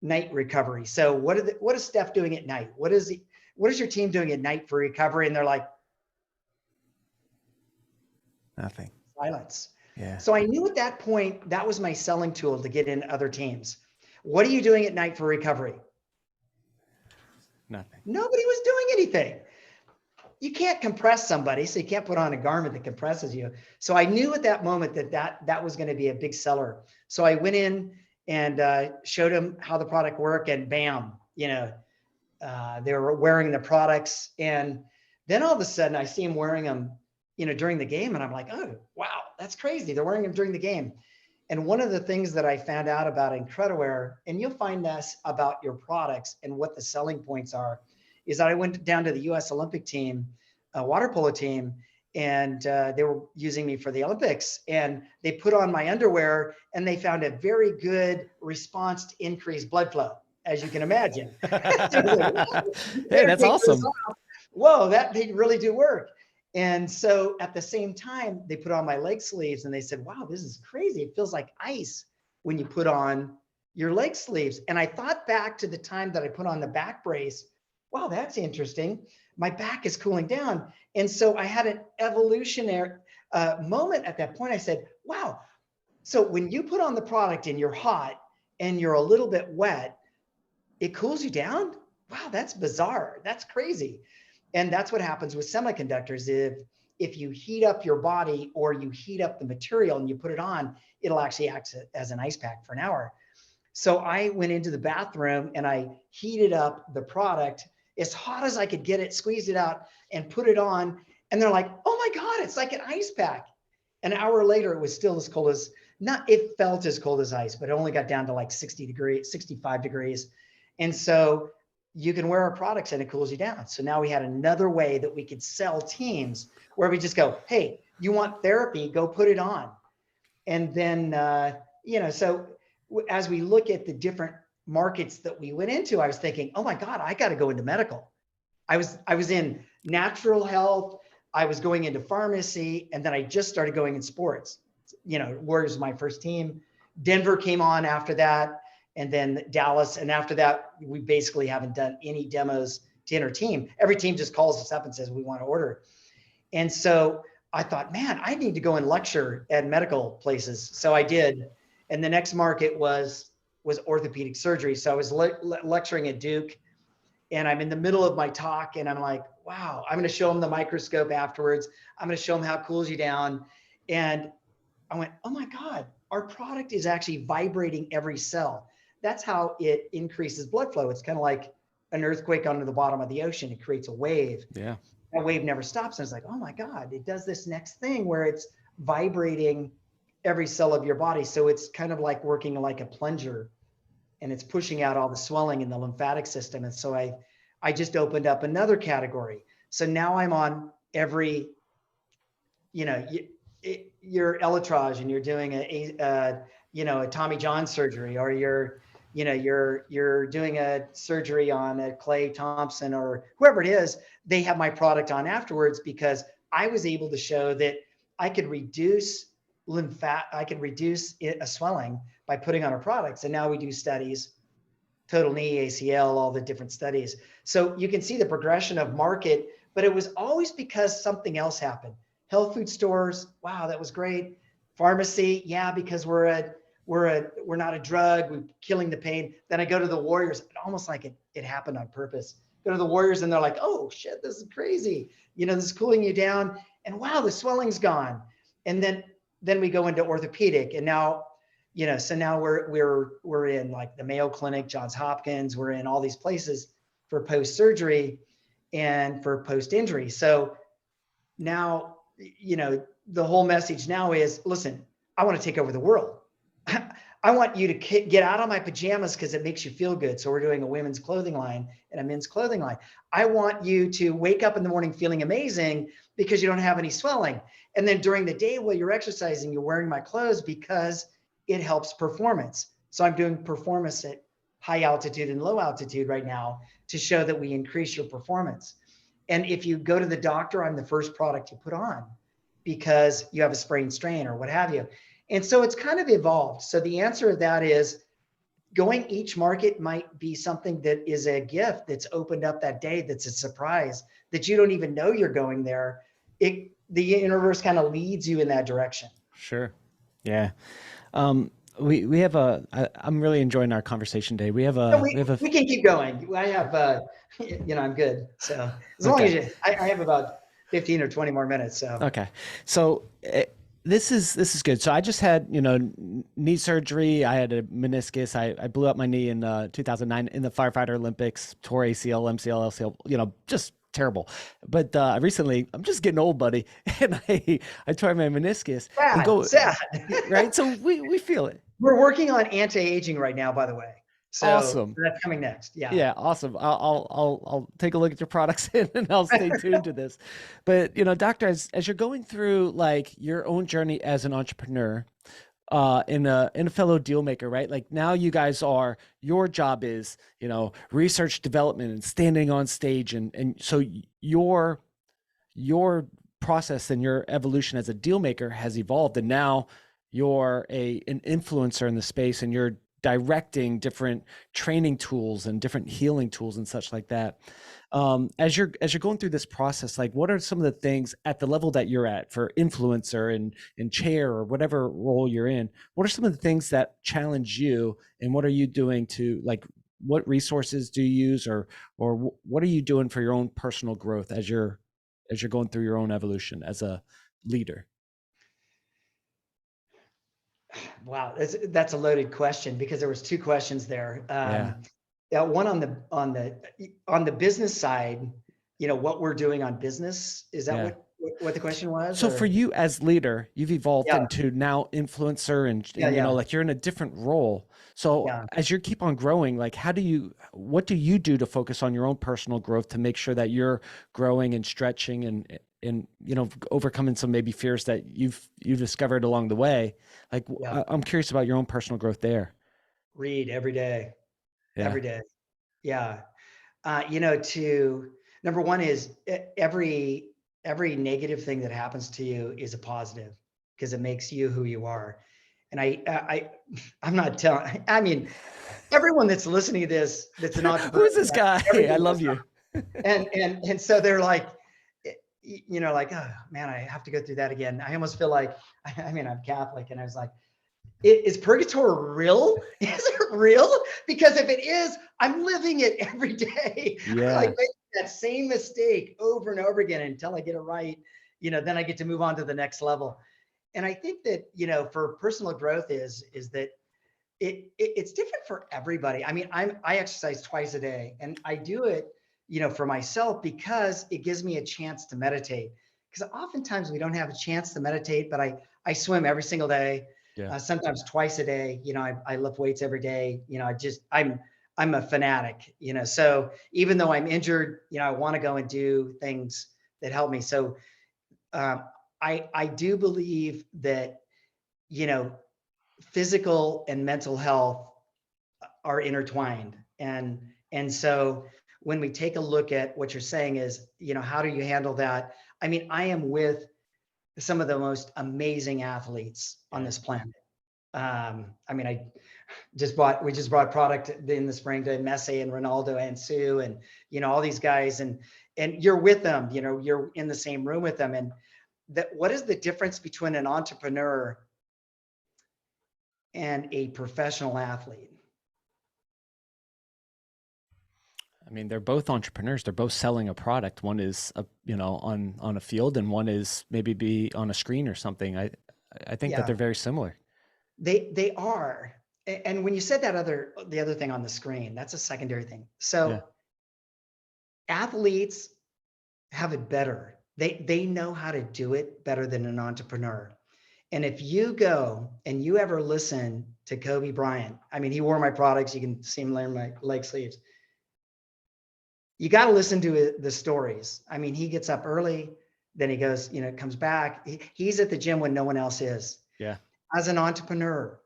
night recovery. So what is Steph doing at night? What is your team doing at night for recovery? And they're like, Nothing. silence. Yeah. So I knew at that point, that was my selling tool to get in other teams. What are you doing at night for recovery? Nothing. Nobody was doing anything. You can't compress somebody, so you can't put on a garment that compresses you. So I knew at that moment that was going to be a big seller. So I went in and showed them how the product worked, and bam, they were wearing the products. And then all of a sudden I see them wearing them, during the game. And I'm like, oh, wow, that's crazy. They're wearing them during the game. And one of the things that I found out about Incrediwear, and you'll find this about your products and what the selling points are, is that I went down to the US Olympic team, a water polo team, and they were using me for the Olympics. And they put on my underwear and they found a very good response to increased blood flow, as you can imagine. Hey, that's awesome. Whoa, that they really do work. And so at the same time, they put on my leg sleeves and they said, wow, this is crazy. It feels like ice when you put on your leg sleeves. And I thought back to the time that I put on the back brace. Wow, that's interesting. My back is cooling down. And so I had an evolutionary moment at that point. I said, wow. So when you put on the product and you're hot and you're a little bit wet, it cools you down? Wow, that's bizarre. That's crazy. And that's what happens with semiconductors. If you heat up your body or you heat up the material and you put it on, it'll actually act as an ice pack for an hour. So I went into the bathroom and I heated up the product as hot as I could get it, squeezed it out and put it on. And they're like, oh my God, it's like an ice pack. An hour later, it was still as cold as, it felt as cold as ice, but it only got down to like 60 degrees, 65 degrees. And so you can wear our products and it cools you down. So now we had another way that we could sell teams where we just go, hey, you want therapy, go put it on. And then, so as we look at the different markets that we went into, I was thinking, oh my God, I got to go into medical. I was in natural health. I was going into pharmacy, and then I just started going in sports. Warriors was my first team. Denver came on after that, and then Dallas. And after that, we basically haven't done any demos to enter team. Every team just calls us up and says, we want to order. And so I thought, man, I need to go and lecture at medical places. So I did. And the next market was orthopedic surgery. So I was lecturing at Duke, and I'm in the middle of my talk, and I'm like, wow, I'm going to show them the microscope afterwards. I'm going to show them how it cools you down. And I went, oh my God, our product is actually vibrating every cell. That's how it increases blood flow. It's kind of like an earthquake under the bottom of the ocean. It creates a wave. Yeah. That wave never stops. And it's like, oh my God, it does this next thing where it's vibrating every cell of your body. So it's kind of like working like a plunger, and it's pushing out all the swelling in the lymphatic system. And so I just opened up another category. So now I'm on every, your Elytrage, and you're doing a Tommy John surgery, or you're doing a surgery on a Clay Thompson or whoever it is. They have my product on afterwards, because I was able to show that I could reduce a swelling by putting on our products. And now we do studies, total knee, ACL, all the different studies. So you can see the progression of market, but it was always because something else happened. Health food stores, wow, that was great. Pharmacy, yeah, because we're not a drug, we're killing the pain. Then I go to the Warriors, almost like it happened on purpose. Go to the Warriors and they're like, oh shit, this is crazy. This is cooling you down, and wow, the swelling's gone. And then we go into orthopedic, and now, so now we're in like the Mayo Clinic, Johns Hopkins, we're in all these places. for post-surgery and for post-injury. So now, the whole message now is, listen, I want to take over the world. I want you to get out of my pajamas because it makes you feel good. So we're doing a women's clothing line and a men's clothing line. I want you to wake up in the morning feeling amazing because you don't have any swelling. And then during the day while you're exercising, you're wearing my clothes because it helps performance. So I'm doing performance at high altitude and low altitude right now to show that we increase your performance. And if you go to the doctor, I'm the first product you put on because you have a sprained strain or what have you. And so it's kind of evolved. So the answer to that is going each market might be something that is a gift that's opened up that day, that's a surprise, that you don't even know you're going there. The universe kind of leads you in that direction. Sure. Yeah. We have I'm really enjoying our conversation today. We can keep going. I have, I'm good. So as long as I have about 15 or 20 more minutes. So, okay. So this is good. So I just had, knee surgery. I had a meniscus. I blew up my knee in 2009 in the firefighter Olympics, tore ACL, MCL, LCL, just terrible. But recently, I'm just getting old, buddy, and I tore my meniscus. Sad. Right? So we feel it. We're working on anti-aging right now, by the way. So awesome. That's coming next. Yeah. Yeah. Awesome. I'll take a look at your products and I'll stay tuned to this. But, doctor, as you're going through like your own journey as an entrepreneur, in a fellow deal maker, right? Like now you guys your job is, research development and standing on stage. And so your process and your evolution as a deal maker has evolved. And now you're an influencer in the space and you're directing different training tools and different healing tools and such like that. As you're going through this process, like what are some of the things at the level that you're at for influencer and chair or whatever role you're in? What are some of the things that challenge you, and what are you doing to, like, what resources do you use, or what are you doing for your own personal growth as you're going through your own evolution as a leader? Wow, that's a loaded question because there was two questions there. One on the business side, what we're doing on business. Is that what the question was? So for you as leader, you've evolved into now influencer and like you're in a different role. So as you keep on growing, like what do you do to focus on your own personal growth to make sure that you're growing and stretching and overcoming some maybe fears that you've discovered along the way? Like, I'm curious about your own personal growth there. Read every day. Every day. Yeah. Number one is every negative thing that happens to you is a positive because it makes you who you are. And I'm not telling, I mean, everyone that's listening to this, that's an entrepreneur. Who's this guy? I love you. And so they're like, like, oh man, I have to go through that again. I almost feel like, I'm Catholic, and I was like, is purgatory real? Is it real? Because if it is, I'm living it every day. Yeah. Like making that same mistake over and over again until I get it right. Then I get to move on to the next level. And I think that, for personal growth is that it's different for everybody. I exercise twice a day, and I do it, for myself because it gives me a chance to meditate. Because oftentimes we don't have a chance to meditate, but I swim every single day. Sometimes twice a day. I lift weights every day. I'm a fanatic. So even though I'm injured, I want to go and do things that help me. So I do believe that physical and mental health are intertwined, and so when we take a look at what you're saying is, how do you handle that? I am with some of the most amazing athletes on this planet. We just brought product in the spring to Messi and Ronaldo and Sue and, all these guys, and you're with them, you're in the same room with them. And what is the difference between an entrepreneur and a professional athlete? They're both entrepreneurs. They're both selling a product. One is, on a field, and one is maybe be on a screen or something. I think that they're very similar. They are. And when you said the other thing on the screen, that's a secondary thing. So Athletes have it better. They know how to do it better than an entrepreneur. And if you go and you ever listen to Kobe Bryant, I mean, he wore my products. You can see him wearing my leg sleeves. You got to listen to the stories. I mean, he gets up early, then he goes, comes back. He's at the gym when no one else is. Yeah. As an entrepreneur,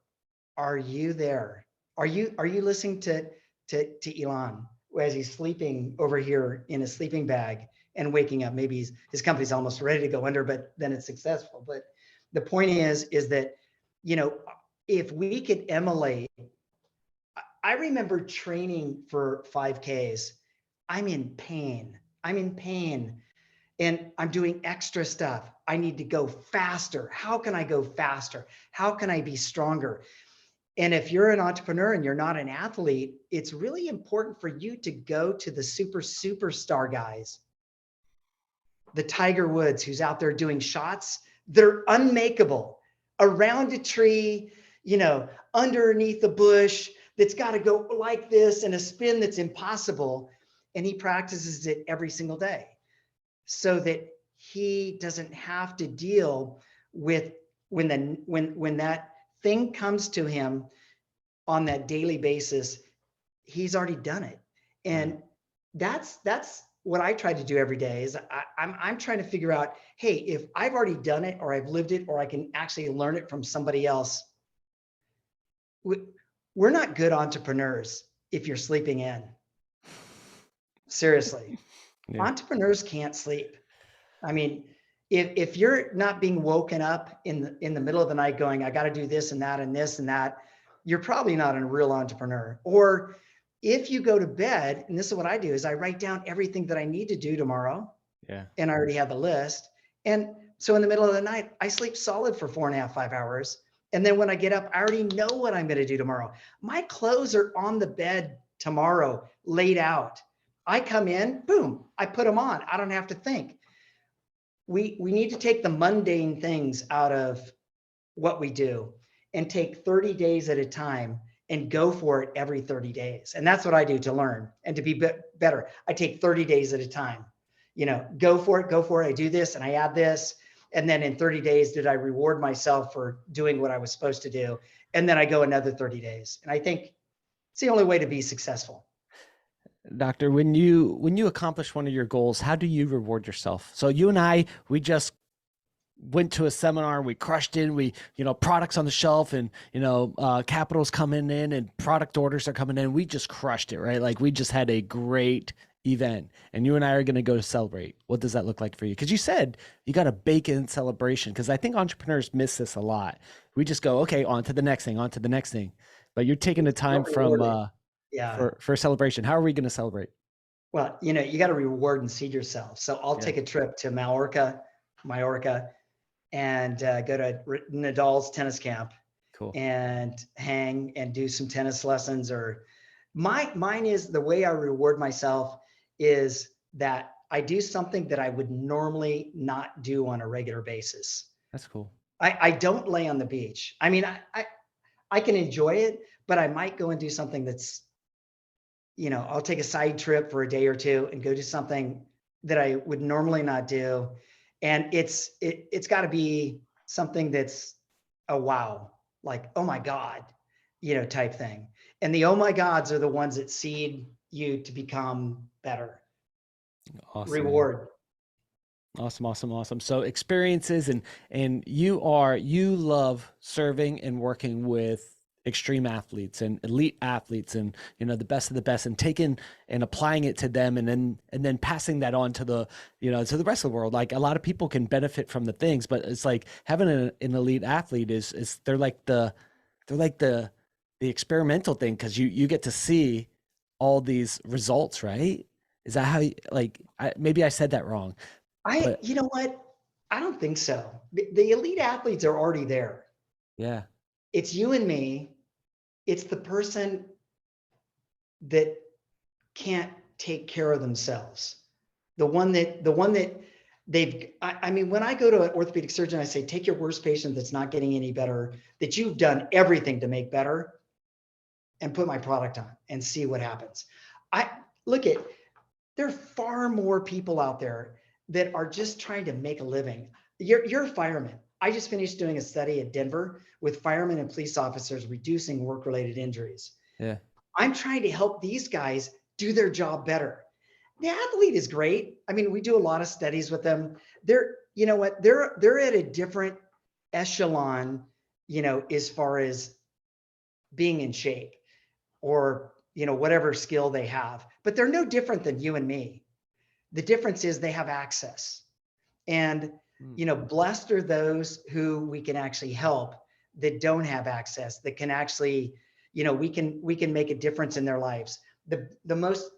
are you there? Are you listening to Elon as he's sleeping over here in his sleeping bag and waking up? Maybe his company's almost ready to go under, but then it's successful. But the point is that, if we could emulate, I remember training for 5Ks. I'm in pain. And I'm doing extra stuff. I need to go faster. How can I go faster? How can I be stronger? And if you're an entrepreneur and you're not an athlete, it's really important for you to go to the superstar guys. The Tiger Woods, who's out there doing shots, they're unmakeable. Around a tree, underneath a bush that's got to go like this and a spin that's impossible. And he practices it every single day so that he doesn't have to deal with when that thing comes to him on that daily basis. He's already done it. And that's what I try to do every day is I'm trying to figure out, hey, if I've already done it or I've lived it or I can actually learn it from somebody else. We're not good entrepreneurs if you're sleeping in. Seriously. Yeah. Entrepreneurs can't sleep. I mean, if you're not being woken up in the middle of the night going, I got to do this and that and this and that, you're probably not a real entrepreneur. Or if you go to bed, and this is what I do, is I write down everything that I need to do tomorrow. Yeah. And I already have the list. And so in the middle of the night, I sleep solid for 4.5, 5 hours. And then when I get up, I already know what I'm going to do tomorrow. My clothes are on the bed tomorrow, laid out. I come in, boom, I put them on. I don't have to think. We need to take the mundane things out of what we do and take 30 days at a time and go for it every 30 days. And that's what I do to learn and to be better. I take 30 days at a time, go for it. I do this and I add this. And then in 30 days, did I reward myself for doing what I was supposed to do? And then I go another 30 days. And I think it's the only way to be successful. Doctor, when you accomplish one of your goals, how do you reward yourself? So you and I, we just went to a seminar, we crushed it, we, products on the shelf and, capital's coming in and product orders are coming in. We just crushed it, right? Like we just had a great event and you and I are going to go to celebrate. What does that look like for you? Because you said you got a bake-in celebration, because I think entrepreneurs miss this a lot. We just go, okay, on to the next thing, but you're taking the time from, for celebration. How are we going to celebrate? Well, you got to reward and seed yourself. So I'll take a trip to Mallorca, and go to Nadal's tennis camp. Cool. And hang and do some tennis lessons. Or mine is the way I reward myself is that I do something that I would normally not do on a regular basis. That's cool. I don't lay on the beach. I mean, I can enjoy it, but I might go and do something that's, I'll take a side trip for a day or two and go do something that I would normally not do. And it's got to be something that's a wow, like, oh my God, type thing. And the oh my gods are the ones that seed you to become better. Awesome. Reward. Awesome. So experiences and you love serving and working with extreme athletes and elite athletes and, the best of the best, and taking and applying it to them and then passing that on to the, to the rest of the world. Like a lot of people can benefit from the things, but it's like having an elite athlete is they're like the experimental thing. Cause you get to see all these results, right? Is that how maybe I said that wrong? You know what? I don't think so. The elite athletes are already there. Yeah. It's you and me. It's the person that can't take care of themselves. The one that I mean, when I go to an orthopedic surgeon, I say, take your worst patient that's not getting any better, that you've done everything to make better, and put my product on and see what happens. There are far more people out there that are just trying to make a living. You're a fireman. I just finished doing a study at Denver with firemen and police officers reducing work-related injuries. Yeah. I'm trying to help these guys do their job better. The athlete is great. I mean, we do a lot of studies with them. They're, you know what, they're at a different echelon, as far as being in shape or, whatever skill they have, but they're no different than you and me. The difference is they have access. And, blessed are those who we can actually help that don't have access, that can actually, we can make a difference in their lives. The most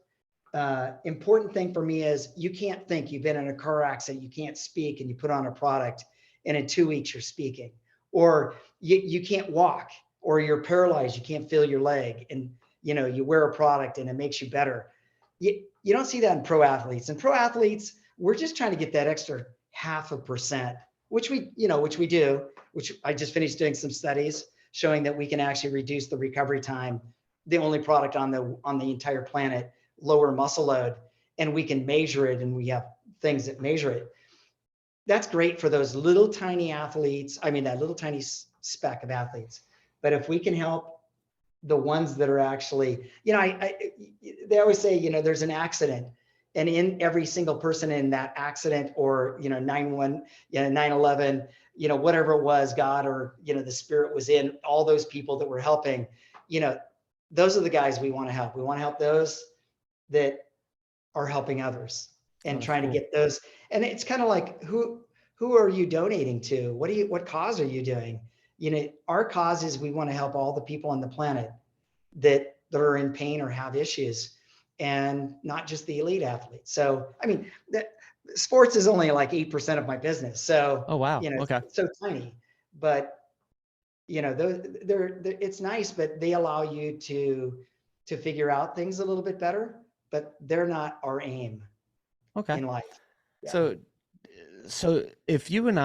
important thing for me is you can't think. You've been in a car accident, you can't speak, and you put on a product, and in 2 weeks you're speaking. Or you can't walk, or you're paralyzed, you can't feel your leg, and you wear a product and it makes you better. You don't see that in pro athletes. And pro athletes, we're just trying to get that extra 0.5%, which we do, which I just finished doing some studies showing that we can actually reduce the recovery time, the only product on the entire planet, lower muscle load, and we can measure it, and we have things that measure it. That's great for those little tiny athletes. I mean, that little tiny speck of athletes. But if we can help the ones that are actually, they always say, there's an accident, and in every single person in that accident, or 9/11, whatever it was, God, or the spirit was in all those people that were helping. Those are the guys we want to help. We want to help those that are helping others and trying to get those. And it's kind of like, who are you donating to? What cause are you doing? Our cause is we want to help all the people on the planet that are in pain or have issues, and not just the elite athletes. So, I mean, sports is only like 8% of my business. So, Oh, wow. Okay. it's so tiny, but it's nice, but they allow you to figure out things a little bit better, but they're not our aim in life. Yeah. So if you and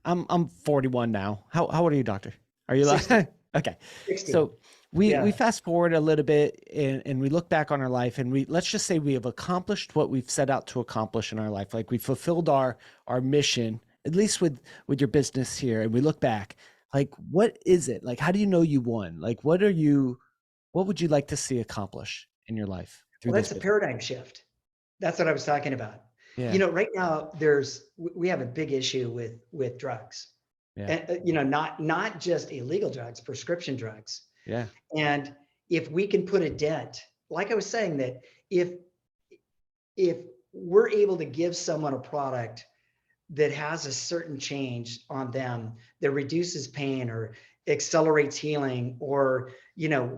I'm 41 now. How old are you, doctor? Are you 60. like, okay. 60. So we Yeah. fast forward a little bit, and we look back on our life, and let's just say we have accomplished what we've set out to accomplish in our life. Like we fulfilled our mission, at least with your business here. And we look back, like, what is it? Like, how do you know you won? Like, what would you like to see accomplish in your life through Well, this that's a business? paradigm shift. That's what I was talking about. Yeah. Right now we have a big issue with drugs. Yeah. And, not just illegal drugs, prescription drugs. Yeah. And if we can put a dent, like I was saying, that if we're able to give someone a product that has a certain change on them that reduces pain or accelerates healing, or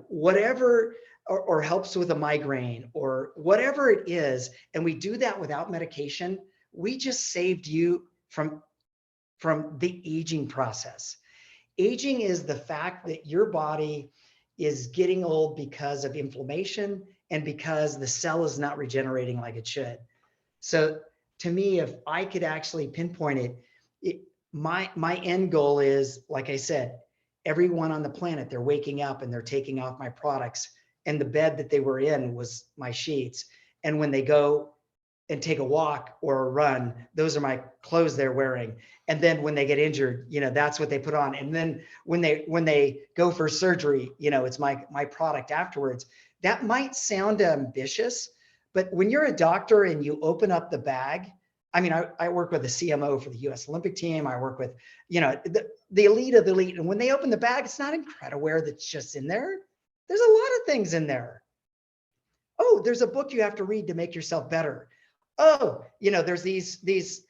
whatever, or helps with a migraine, or whatever it is, and we do that without medication, we just saved you from the aging process. Aging is the fact that your body is getting old because of inflammation and because the cell is not regenerating like it should. So to me, if I could actually pinpoint it, my end goal is, like I said, everyone on the planet, they're waking up and they're taking off my products, and the bed that they were in was my sheets. And when they go and take a walk or a run, those are my clothes they're wearing. And then when they get injured, that's what they put on. And then when they go for surgery, it's my product afterwards. That might sound ambitious, but when you're a doctor and you open up the bag, I mean, I work with a CMO for the US Olympic team. I work with, the elite of the elite. And when they open the bag, it's not Incrediwear that's just in there. There's a lot of things in there. Oh, there's a book you have to read to make yourself better. Oh, there's these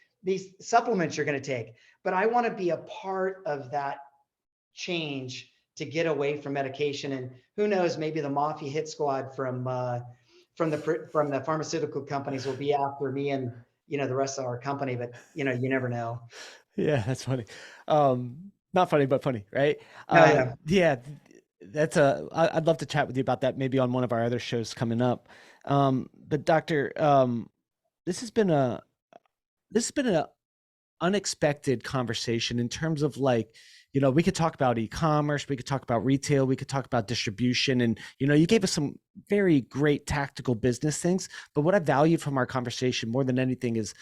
supplements you're going to take. But I want to be a part of that change to get away from medication. And who knows, maybe the mafia hit squad from the pharmaceutical companies will be after me and the rest of our company. But you never know. Yeah, that's funny. Not funny, but funny, right? Oh, yeah. Yeah, I'd love to chat with you about that maybe on one of our other shows coming up. But doctor, this has been an unexpected conversation in terms of like, you know, we could talk about e-commerce, we could talk about retail, we could talk about distribution. And, you know, you gave us some very great tactical business things. But what I valued from our conversation more than anything is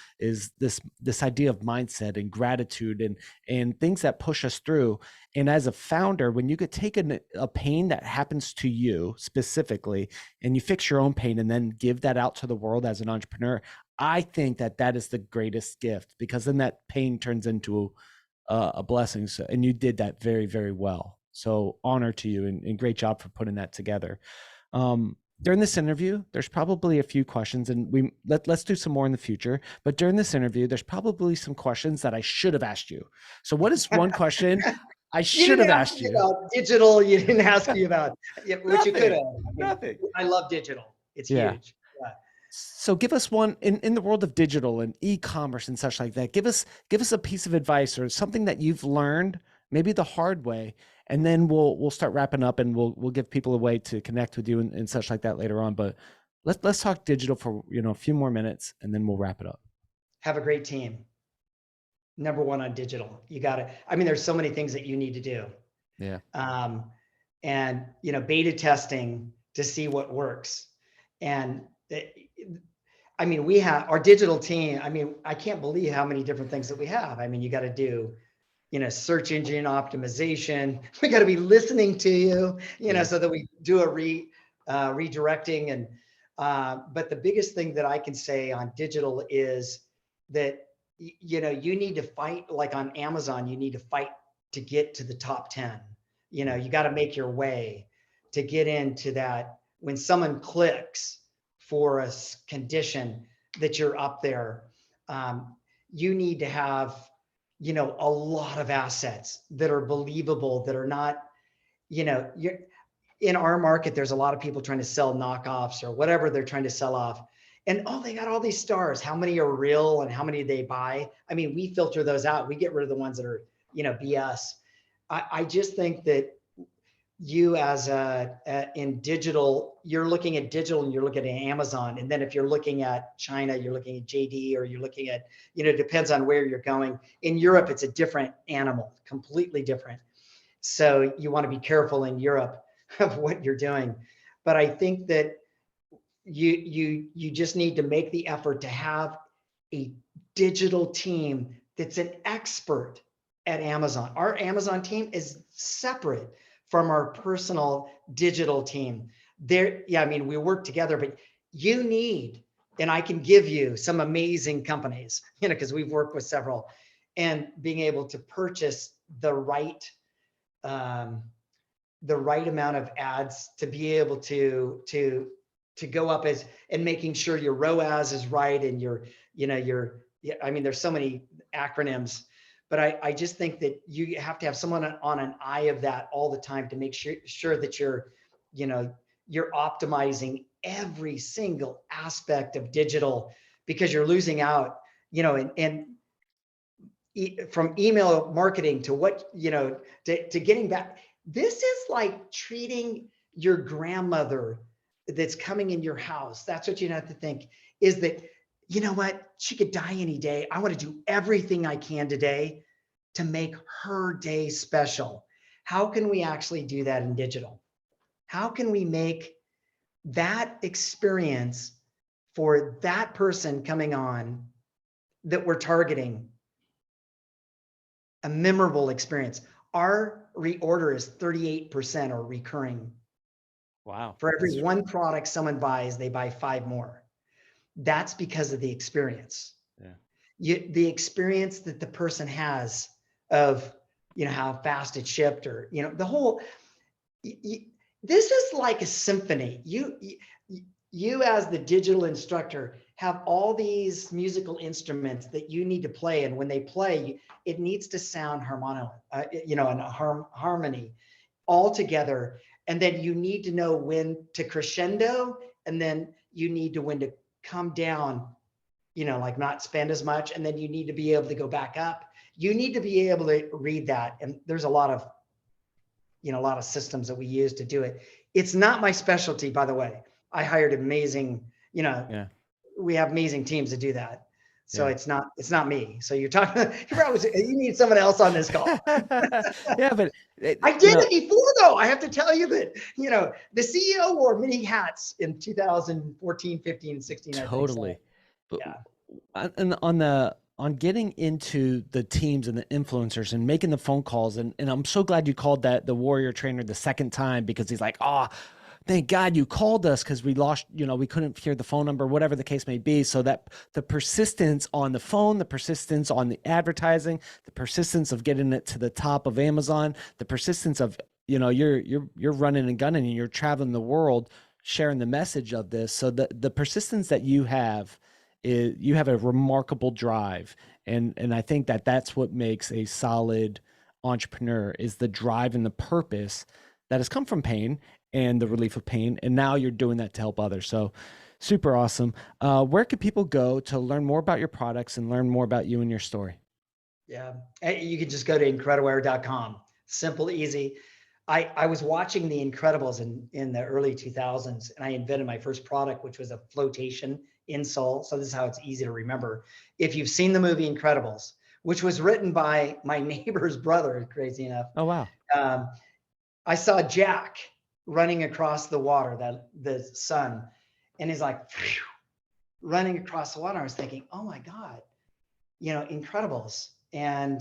this idea of mindset and gratitude and things that push us through. And as a founder, when you could take a pain that happens to you specifically and you fix your own pain and then give that out to the world as an entrepreneur, I think that that is the greatest gift, because then that pain turns into a blessing. So, and you did that very, very well. So honor to you, and great job for putting that together. During this interview, there's probably a few questions, and let's do some more in the future. But during this interview, there's probably some questions that I should have asked you. So what is one question I should have asked you? About digital. You didn't ask me about, which you could have. Nothing. I love digital. It's Yeah. huge. Yeah. So give us one in the world of digital and e-commerce and such like that. Give us a piece of advice or something that you've learned, maybe the hard way, and then we'll start wrapping up, and we'll give people a way to connect with you and such like that later on. But let's talk digital for, you know, a few more minutes, and then we'll wrap it up. Have a great team. Number one on digital. You got to, I mean, there's so many things that you need to do. Yeah. And, you know, beta testing to see what works. And I mean, we have our digital team. I mean, I can't believe how many different things that we have. I mean, you got to do, you know, search engine optimization. We got to be listening to you, you know, so that we do a redirecting. And, but the biggest thing that I can say on digital is that, you know, you need to fight, like on Amazon, you need to fight to get to the top 10. You know, you got to make your way to get into that. When someone clicks for a condition that you're up there, you need to have, you know, a lot of assets that are believable, that are not, you know, you're in our market. There's a lot of people trying to sell knockoffs or whatever they're trying to sell off. And, oh, they got all these stars. How many are real and how many they buy? I mean, we filter those out. We get rid of the ones that are, you know, BS. I just think that you as in digital, you're looking at digital and you're looking at Amazon. And then if you're looking at China, you're looking at JD, or you're looking at, you know, it depends on where you're going. In Europe, it's a different animal, completely different. So you want to be careful in Europe of what you're doing. But I think that you just need to make the effort to have a digital team that's an expert at Amazon. Our Amazon team is separate from our personal digital team. There, yeah, I mean, we work together, but you need, and I can give you some amazing companies, you know, because we've worked with several, and being able to purchase the right amount of ads to be able to go up as, and making sure your ROAS is right, and your, you know, I mean, there's so many acronyms, but I just think that you have to have someone on an eye of that all the time to make sure that you're, you know, you're optimizing every single aspect of digital, because you're losing out, you know, and from email marketing to what, you know, to getting back. This is like treating your grandmother that's coming in your house. That's what you have to think, is that, you know what, she could die any day. I want to do everything I can today to make her day special. How can we actually do that in digital? How can we make that experience for that person coming on that we're targeting a memorable experience? Our reorder is 38% or recurring. Wow. For every one product someone buys, they buy 5 more. That's because of the experience. Yeah. The experience that the person has of, you know, how fast it shipped, or, you know, the whole, this is like a symphony. You as the digital instructor have all these musical instruments that you need to play. And when they play, it needs to sound you know, in a harmony all together. And then you need to know when to crescendo, and then you need to when to come down, you know, like not spend as much. And then you need to be able to go back up. You need to be able to read that. And there's a lot of systems that we use to do it. It's not my specialty, by the way. I hired amazing, you know, we have amazing teams to do that. So it's not me. So you're talking, you need someone else on this call. Yeah, but I did it before though. I have to tell you that, the CEO wore many hats in 2014, 15, 16, totally. I think. So, But and on getting into the teams and the influencers and making the phone calls, and I'm so glad you called that the warrior trainer the second time, because he's like, oh, thank God you called us, because we lost, we couldn't hear the phone number, whatever the case may be. So that the persistence on the phone, the persistence on the advertising, the persistence of getting it to the top of Amazon, the persistence of, you're running and gunning and you're traveling the world sharing the message of this. So the persistence that you have is, you have a remarkable drive. And I think that that's what makes a solid entrepreneur, is the drive and the purpose that has come from pain and the relief of pain. And now you're doing that to help others. So super awesome. Where can people go to learn more about your products and learn more about you and your story? Yeah, you can just go to Incrediwear.com. Simple, easy. I was watching The Incredibles in the early 2000s, and I invented my first product, which was a flotation insole. So this is how it's easy to remember. If you've seen the movie Incredibles, which was written by my neighbor's brother, crazy enough. Oh, wow. I saw Jack running across the water, the sun, and he's like phew, running across the water. I was thinking, oh my God, Incredibles. And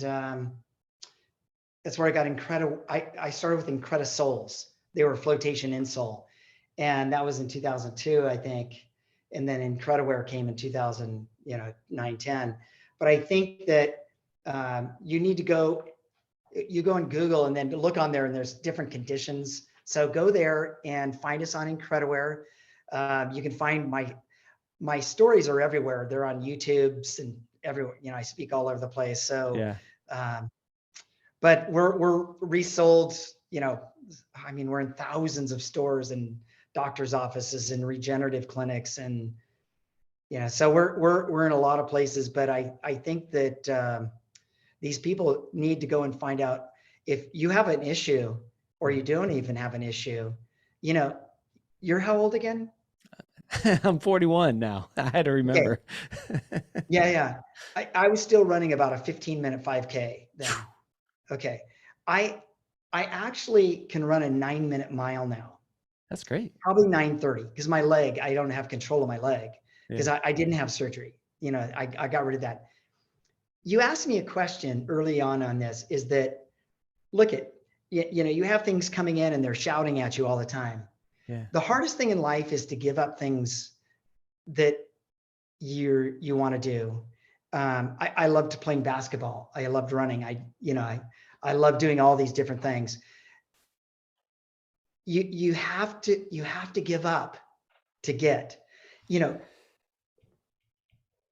that's where I got I started with Incredisoles. They were flotation insole. And that was in 2002, I think. And then Incrediwear came in 2009, 10. But I think that you need to go on Google and then look on there, and there's different conditions. So go there and find us on Incrediwear. You can find my stories are everywhere. They're on YouTube's and everywhere. I speak all over the place. So, Yeah. But we're resold, we're in thousands of stores and doctors' offices and regenerative clinics. And, so we're in a lot of places, but I think that these people need to go and find out if you have an issue or you don't even have an issue. You're how old again? I'm 41 now. I had to remember. Okay. Yeah. I was still running about a 15-minute 5K then. Okay. I actually can run a 9-minute mile now. That's great. Probably 9:30, because my leg, I don't have control of my leg because I didn't have surgery. I got rid of that. You asked me a question early on this, is that, look at, you have things coming in and they're shouting at you all the time. Yeah. The hardest thing in life is to give up things that you want to do. I loved playing basketball. I loved running. I love doing all these different things. You have to give up to get,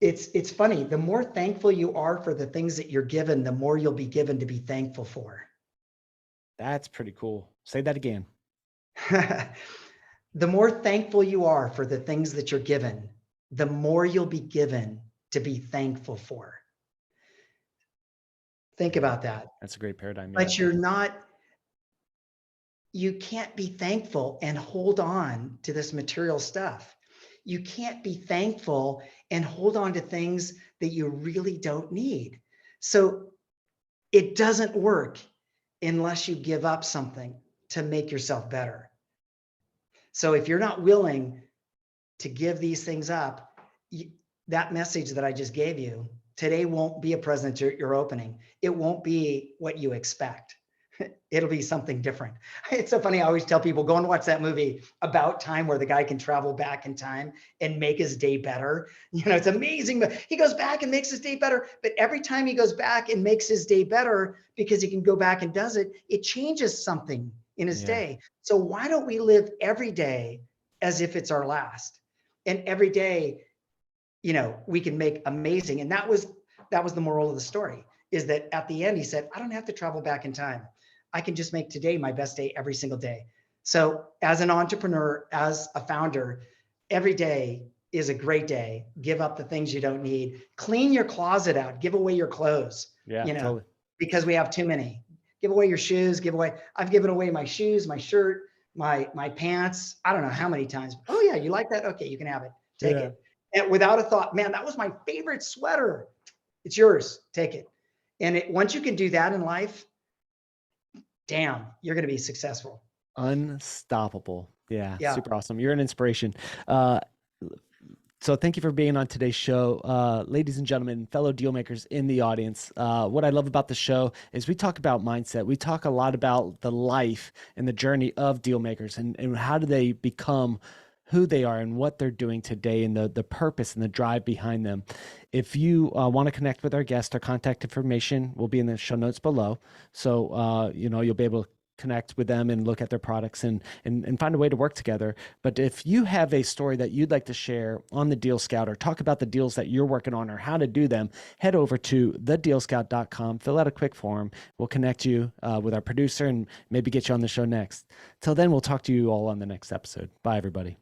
it's funny. The more thankful you are for the things that you're given, the more you'll be given to be thankful for. That's pretty cool. Say that again. The more thankful you are for the things that you're given, the more you'll be given to be thankful for. Think about that. That's a great paradigm. But you can't be thankful and hold on to this material stuff. You can't be thankful and hold on to things that you really don't need. So it doesn't work unless you give up something to make yourself better. So if you're not willing to give these things up, that message that I just gave you today won't be a present you're opening. It won't be what you expect. It'll be something different. It's so funny. I always tell people, go and watch that movie About Time, where the guy can travel back in time and make his day better. It's amazing. But he goes back and makes his day better. But every time he goes back and makes his day better, because he can go back and does it, it changes something in his day. So why don't we live every day as if it's our last? And every day, we can make amazing. And that was the moral of the story, is that at the end, he said, I don't have to travel back in time. I can just make today my best day every single day. So as an entrepreneur, as a founder, every day is a great day. Give up the things you don't need. Clean your closet out. Give away your clothes. Totally. Because we have too many. Give away your shoes. I've given away my shoes, my shirt, my pants. I don't know how many times. Oh yeah, you like that? Okay, you can have it. Take it. and without a thought, man, that was my favorite sweater. It's yours. Take it. And once you can do that in life, damn, you're going to be successful. Unstoppable. Yeah, Yeah. super awesome. You're an inspiration. So thank you for being on today's show. Ladies and gentlemen, fellow deal makers in the audience, what I love about the show is we talk about mindset. We talk a lot about the life and the journey of deal makers and how do they become who they are and what they're doing today and the purpose and the drive behind them. If you want to connect with our guest, our contact information will be in the show notes below. So, you'll be able to connect with them and look at their products and find a way to work together. But if you have a story that you'd like to share on the Deal Scout or talk about the deals that you're working on or how to do them, head over to thedealscout.com, fill out a quick form. We'll connect you with our producer and maybe get you on the show next. Till then, we'll talk to you all on the next episode. Bye, everybody.